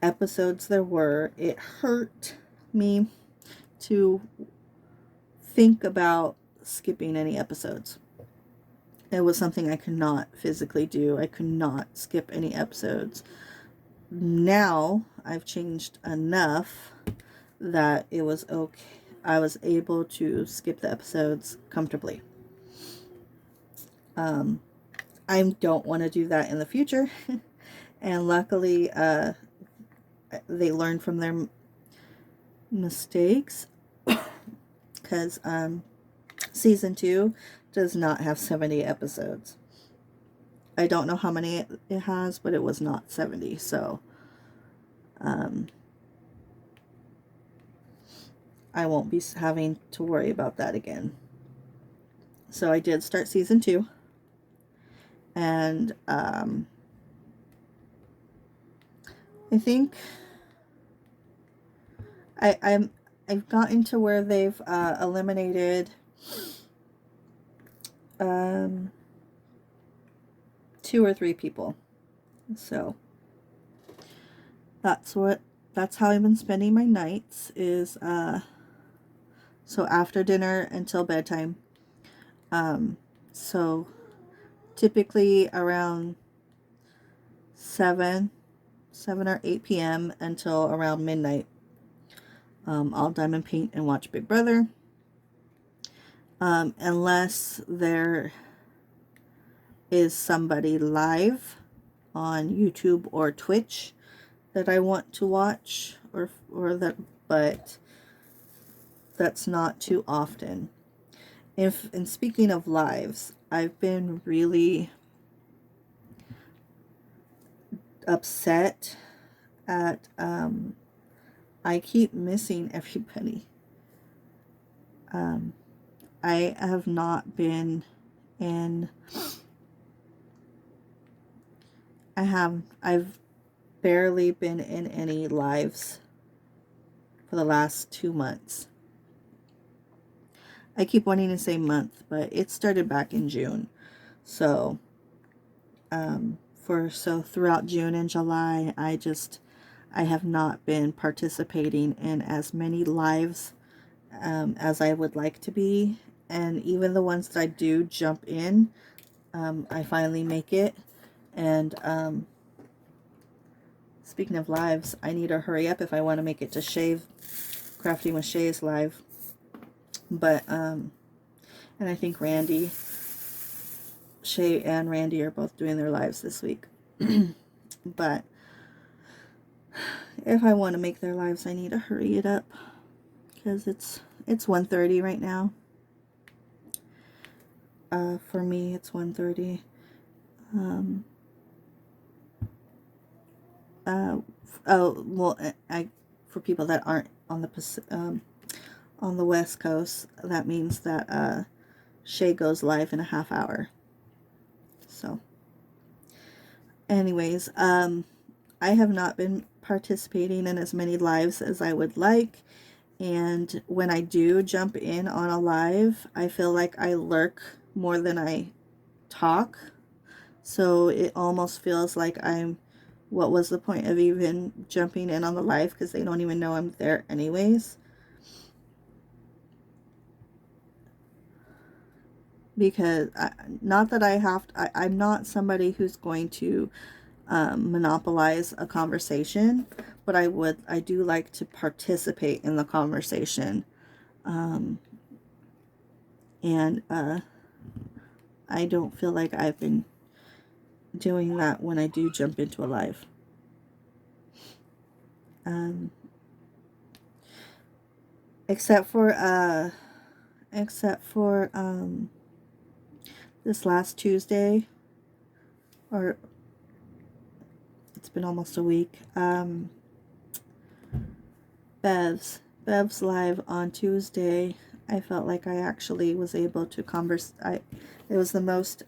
episodes there were, it hurt me to think about skipping any episodes. It was something I could not physically do. I could not skip any episodes. Now I've changed enough that it was okay. I was able to skip the episodes comfortably. I don't want to do that in the future. And luckily, they learned from their mistakes. Because season 2 does not have 70 episodes. I don't know how many it has, but it was not 70. So I won't be having to worry about that again. So I did start season 2. And I think I've gotten to where they've eliminated 2 or 3 people. So that's how I've been spending my nights, is so after dinner until bedtime. So typically around 7 or 8 p.m. until around midnight. I'll diamond paint and watch Big Brother. Unless there is somebody live on YouTube or Twitch that I want to watch, but that's not too often. And speaking of lives, I've been really upset at I keep missing everybody. I have not been in I've barely been in any lives for the last 2 months. I keep wanting to say month, but it started back in June. So throughout June and July, I have not been participating in as many lives as I would like to be. And even the ones that I do jump in, I finally make it. And speaking of lives, I need to hurry up if I want to make it to Crafting with Shay's live. But and I think Shay and Randy are both doing their lives this week. But if I want to make their lives, I need to hurry it up, because it's 1:30 right now. For me, it's 1:30. For people that aren't on the West Coast, that means that Shay goes live in a half hour. So, anyways, I have not been participating in as many lives as I would like. And when I do jump in on a live, I feel like I lurk more than I talk. So it almost feels like what was the point of even jumping in on the live, because they don't even know I'm there anyways. Because not that I'm not somebody who's going to monopolize a conversation, but I do like to participate in the conversation. And I don't feel like I've been doing that when I do jump into a live. Except for except for this last Tuesday, or it's been almost a week. Bev's live on Tuesday. I felt like I actually was able to converse. It was the most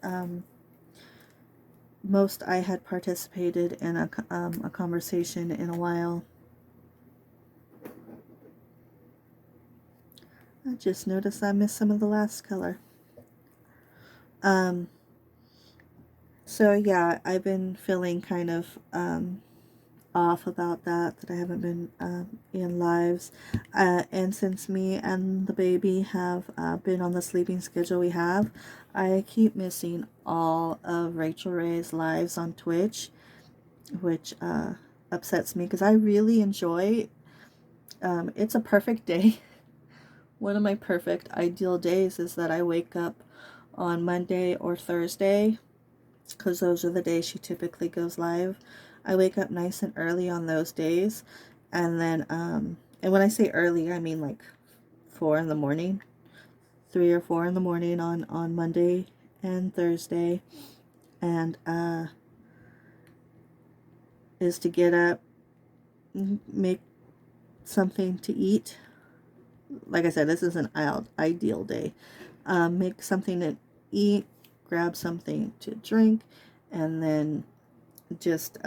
I had participated in a conversation in a while. I just noticed I missed some of the last color. So yeah, I've been feeling kind of off about that I haven't been in lives, and since me and the baby have been on the sleeping schedule we have, I keep missing all of Rachel Ray's lives on Twitch, which upsets me because I really enjoy it's a perfect day. One of my perfect ideal days is that I wake up on Monday or Thursday, because those are the days she typically goes live. I wake up nice and early on those days, and then and when I say early, I mean like 4 in the morning, 3 or 4 in the morning on Monday and Thursday, and is to get up, make something to eat. Like I said, this is an ideal day. Make something to eat, grab something to drink, and then just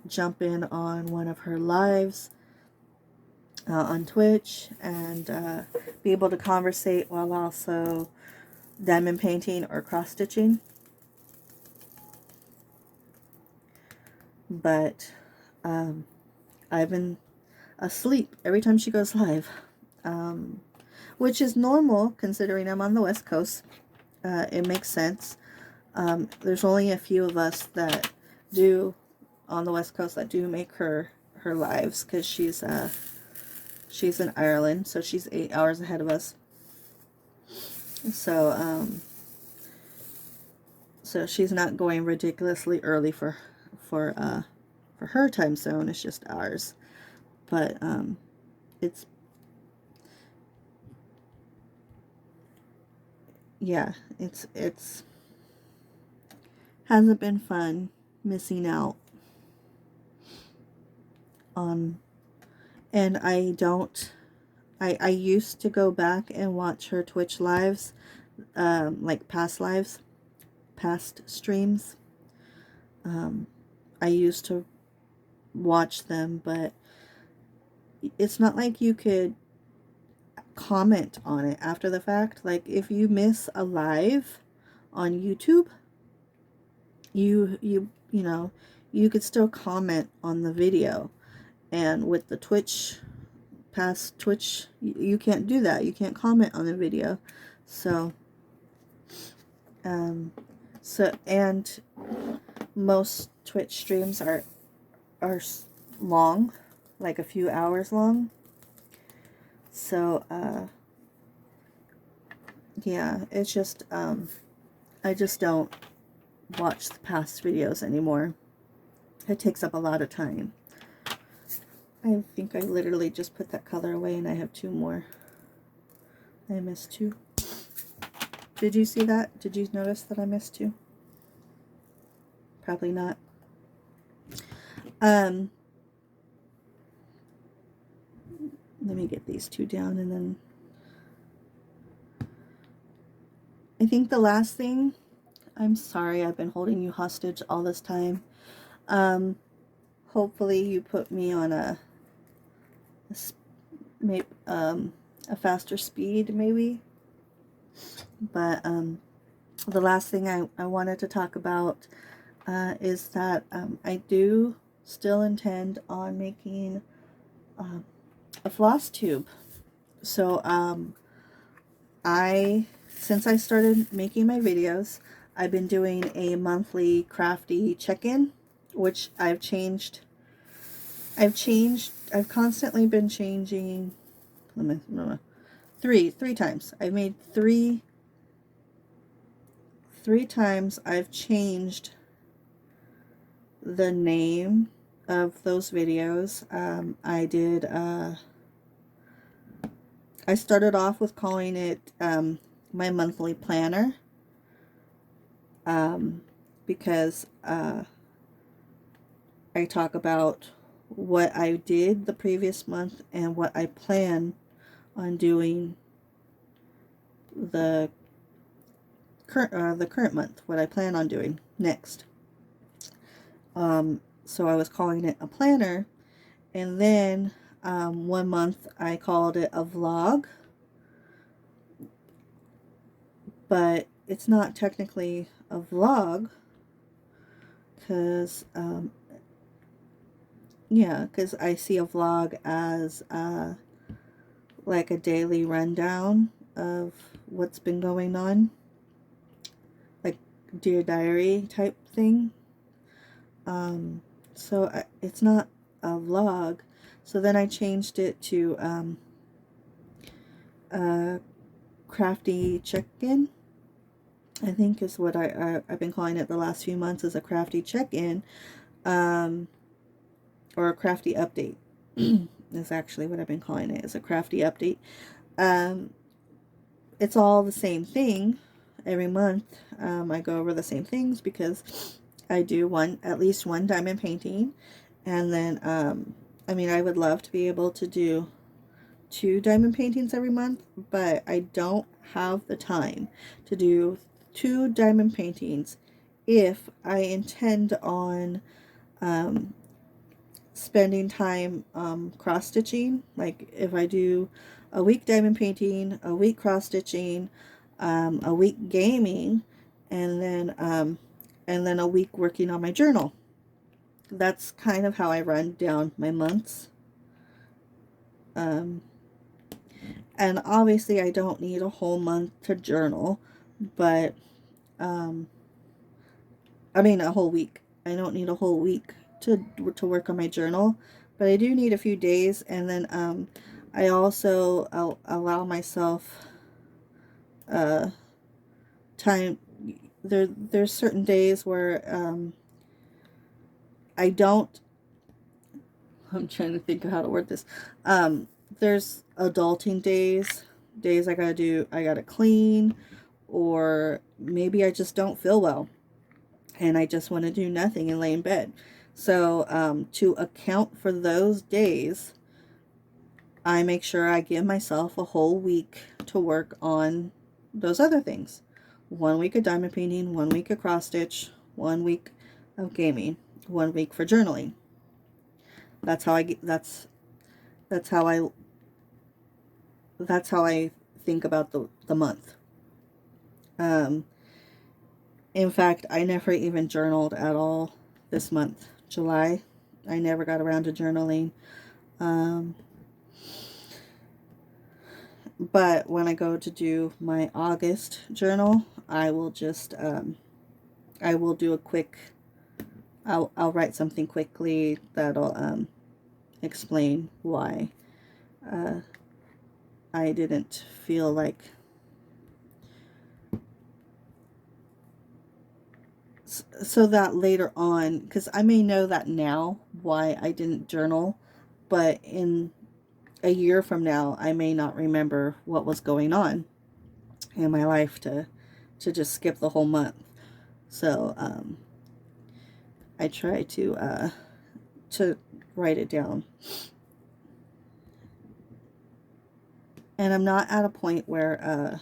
jump in on one of her lives on Twitch and be able to conversate while also diamond painting or cross stitching. But I've been asleep every time she goes live, which is normal considering I'm on the West Coast. It makes sense. There's only a few of us that do on the West Coast that do make her lives, because she's in Ireland, so she's 8 hours ahead of us. So so she's not going ridiculously early for her time zone. It's just ours. But it's, yeah, it's hasn't been fun missing out on, and I used to go back and watch her Twitch lives, like past lives, past streams. I used to watch them, but it's not like you could comment on it after the fact. Like if you miss a live on YouTube, you know, you could still comment on the video, and with the past Twitch, you can't do that. You can't comment on the video. So and most Twitch streams are long, like a few hours long. So yeah, it's just I just don't watch the past videos anymore. It takes up a lot of time. I think I literally just put that color away, and I have 2 more. I missed 2. Did you see that? Did you notice that I missed 2? Probably not. Let me get these 2 down, and then I think the last thing, I'm sorry I've been holding you hostage all this time. Hopefully you put me on a faster speed, maybe. But the last thing I wanted to talk about is that I do still intend on making a floss tube. So since I started making my videos, I've been doing a monthly crafty check-in, which I've constantly been changing. Three times. I've made three times I've changed the name of those videos. I started off with calling it my monthly planner, because I talk about what I did the previous month and what I plan on doing the current month, what I plan on doing next. So I was calling it a planner, and then one month I called it a vlog, but it's not technically a vlog because because I see a vlog as like a daily rundown of what's been going on, like Dear Diary type thing. So it's not a vlog. So then I changed it to a crafty check-in, I think is what I've been calling it the last few months, is a crafty check-in, or a crafty update is actually what I've been calling it, is a crafty update. It's all the same thing every month. I go over the same things because I do at least one diamond painting, and then I mean, I would love to be able to do 2 diamond paintings every month, but I don't have the time to do 2 diamond paintings if I intend on spending time cross stitching. Like if I do a week diamond painting, a week cross stitching, a week gaming, and then a week working on my journal. That's kind of how I run down my months. And obviously I don't need a whole month to journal, but I mean a whole week. I don't need a whole week to work on my journal, but I do need a few days. And then I also allow myself time. There's certain days where I don't. I'm trying to think of how to word this. There's adulting days I gotta clean, or maybe I just don't feel well and I just want to do nothing and lay in bed. So to account for those days, I make sure I give myself a whole week to work on those other things. 1 week of diamond painting, 1 week of cross stitch, 1 week of gaming, 1 week for journaling. That's how I think about the month. In fact, I never even journaled at all this month, July. I never got around to journaling. But when I go to do my August journal, I will just, I will do a quick, I'll write something quickly that'll explain why I didn't feel like, so that later on, because I may know that now why I didn't journal, but in a year from now, I may not remember what was going on in my life to just skip the whole month. So I try to write it down. And I'm not at a point where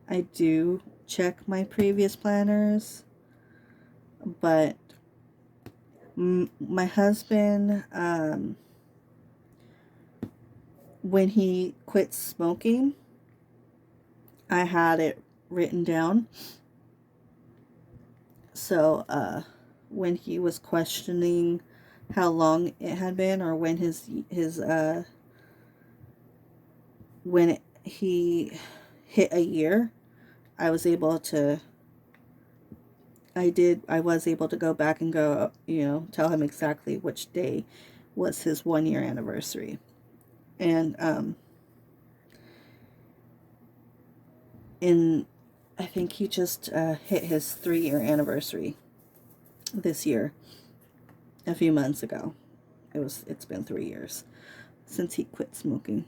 I do check my previous planners, but my husband, when he quit smoking, I had it written down. So when he was questioning how long it had been, or when he hit a year, I was able to go back and go, tell him exactly which day was his 1 year anniversary. And I think he just hit his 3-year anniversary this year, a few months ago. It's been 3 years since he quit smoking.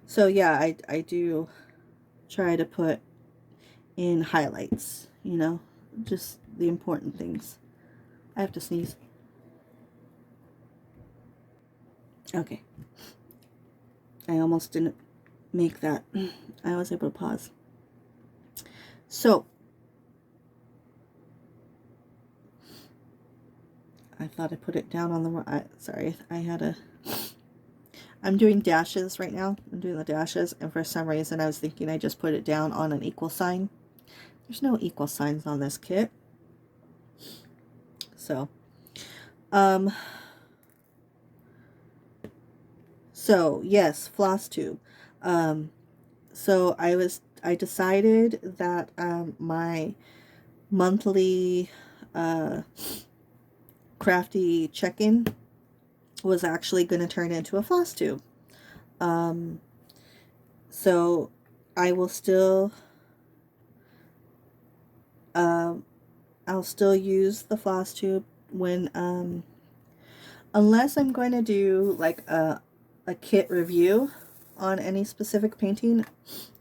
So yeah, I do try to put in highlights, you know, just the important things. I have to sneeze. Okay. I almost didn't make that. I was able to pause. So, I thought I put it down on the, sorry, I had a, I'm doing dashes right now. I'm doing the dashes, and for some reason I was thinking I just put it down on an equal sign. There's no equal signs on this kit. So, um, so yes, floss tube. So I decided that, my monthly, crafty check-in was actually going to turn into a floss tube. So I will still, I'll still use the floss tube when, unless I'm going to do like a kit review on any specific painting,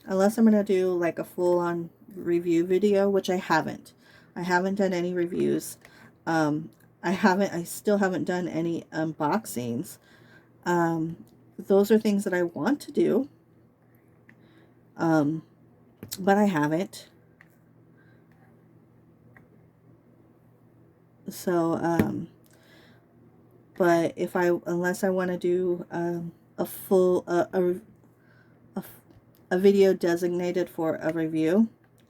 unless I'm going to do like a full-on review video, which I haven't. I haven't done any reviews. I still haven't done any unboxings. Those are things that I want to do, but I haven't. So, but unless I want to do a full, a video designated for a review,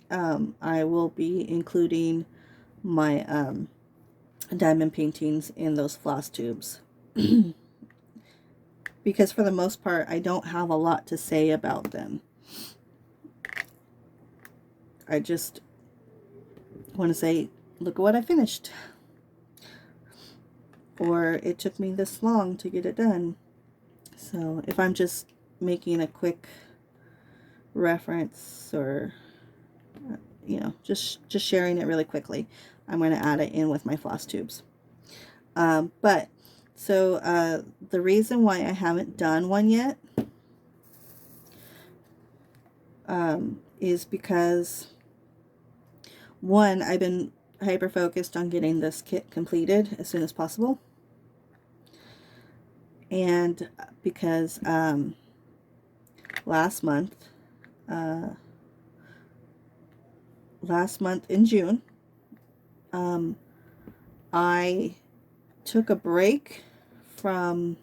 I will be including my diamond paintings in those floss tubes. Because for the most part, I don't have a lot to say about them. I just want to say, look at what I finished. Or it took me this long to get it done. So if I'm just making a quick reference, or you know, just sharing it really quickly, I'm going to add it in with my floss tubes. But so the reason why I haven't done one yet is because, one, I've been hyper focused on getting this kit completed as soon as possible, and because last month in June, I took a break from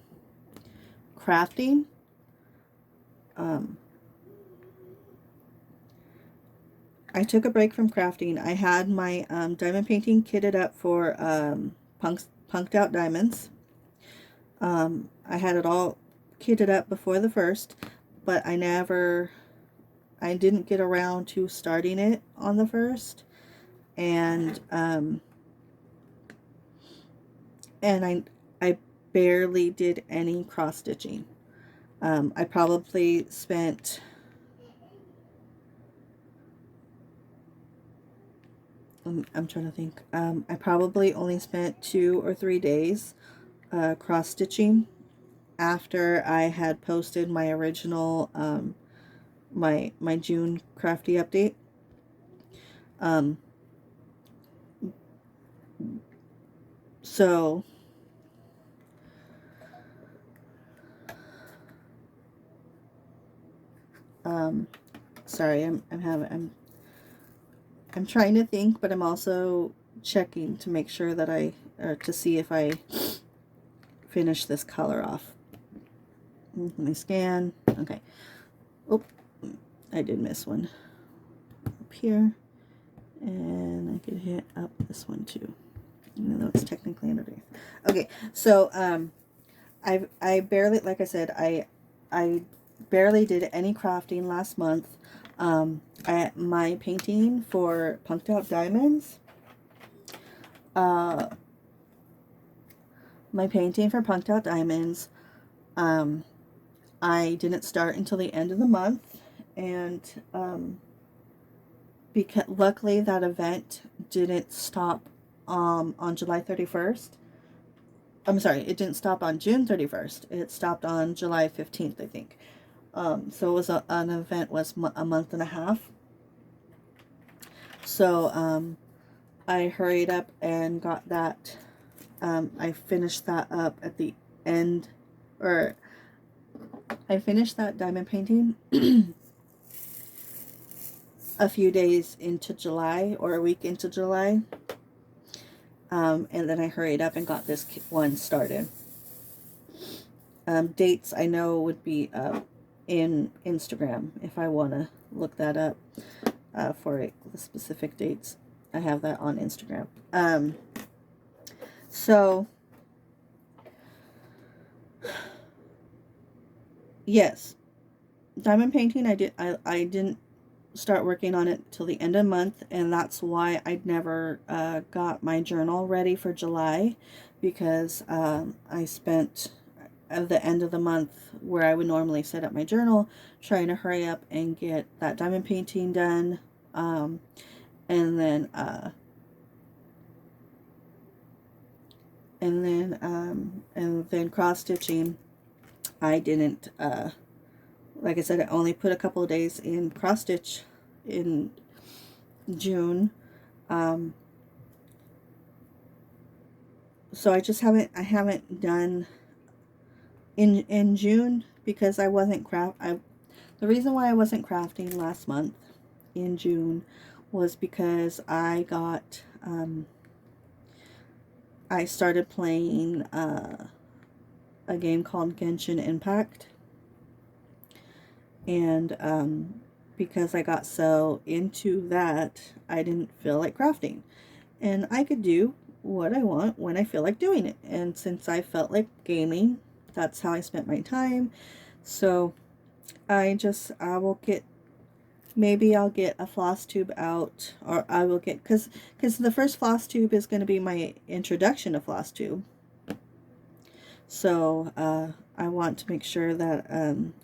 crafting. I took a break from crafting. I had my diamond painting kitted up for Punked Out Diamonds. I had it all kitted up before the first, but I didn't get around to starting it on the first, and I barely did any cross stitching. I probably spent, I'm trying to think, I probably only spent 2 or 3 days cross stitching after I had posted my original my June crafty update. So sorry, I'm trying to think, but I'm also checking to make sure that to see if I finish this color off. Let me scan. Okay. Oh, I did miss one up here, and I could hit up this one too, even though it's technically underneath. Okay, so I barely, like I said, I barely did any crafting last month. My painting for Punked Out Diamonds, I didn't start until the end of the month, and because luckily that event didn't stop on July 31st. I'm sorry, it didn't stop on June 31st. It stopped on July 15th, I think. So it was an event was a month and a half. So I hurried up and got that. I finished that up at the end, or I finished that diamond painting a few days into July, or a week into July. And then I hurried up and got this one started. Dates I know would be in Instagram if I want to look that up for the specific dates. I have that on Instagram. So yes, diamond painting I didn't start working on it till the end of the month, and that's why I never got my journal ready for July, because I spent at the end of the month, where I would normally set up my journal, trying to hurry up and get that diamond painting done, and then cross stitching. I didn't like I said, I only put a couple of days in cross stitch in June. So I haven't done in June, because I wasn't the reason why I wasn't crafting last month in June was because I got I started playing a game called Genshin Impact, and because I got so into that, I didn't feel like crafting, and I could do what I want when I feel like doing it, and since I felt like gaming, that's how I spent my time. So I will get, maybe I'll get a floss tube out, or I will get, because the first floss tube is going to be my introduction to floss tube. So I want to make sure that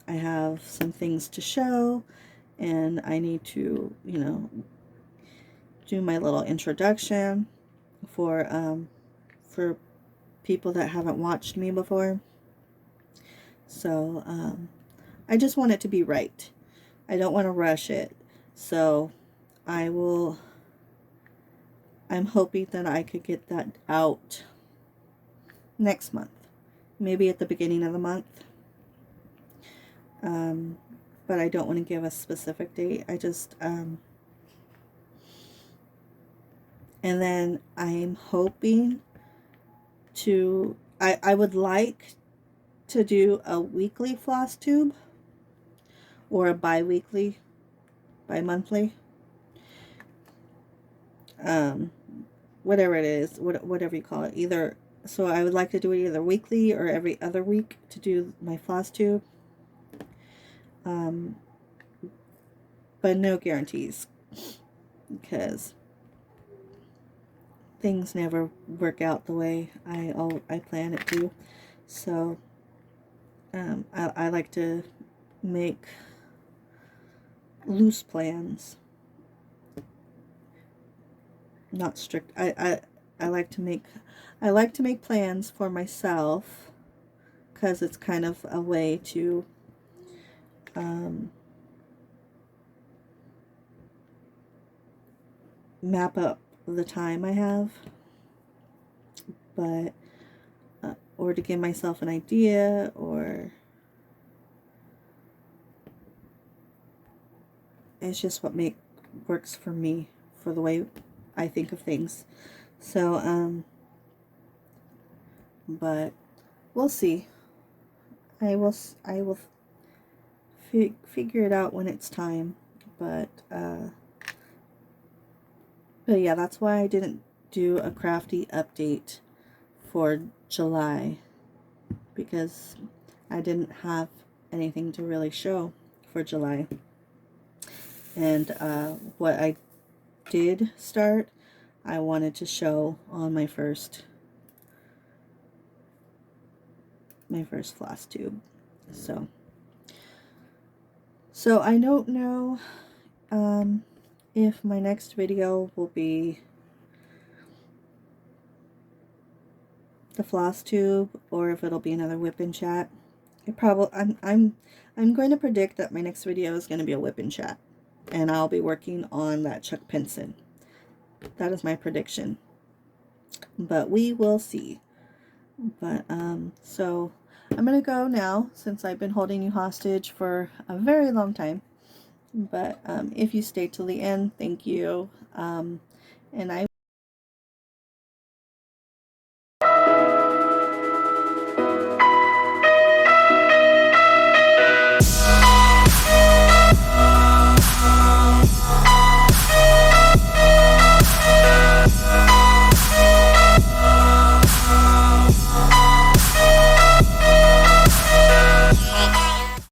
I have some things to show, and I need to, you know, do my little introduction for people that haven't watched me before. So I just want it to be right. I don't want to rush it. So I'm hoping that I could get that out next month. Maybe at the beginning of the month. But I don't want to give a specific date. I just, and then I'm hoping to, I would like to do a weekly floss tube, or a bi-monthly, whatever it is, whatever you call it, either. So I would like to do it either weekly or every other week to do my floss tube, but no guarantees, because things never work out the way I plan it to. So I like to make loose plans, not strict. I like to make plans for myself, because it's kind of a way to map up the time I have, but or to give myself an idea, or it's just what works for me, for the way I think of things. So but we'll see. I will figure it out when it's time, but yeah, that's why I didn't do a crafty update for July, because I didn't have anything to really show for July. And what I did start, I wanted to show on my first floss tube. So I don't know if my next video will be the floss tube, or if it'll be another Wip Chat. I'm going to predict that my next video is going to be a Wip Chat, and I'll be working on that Chuck Pinson. That is my prediction, but we will see. But so I'm gonna go now, since I've been holding you hostage for a very long time. But if you stayed till the end, thank you. And I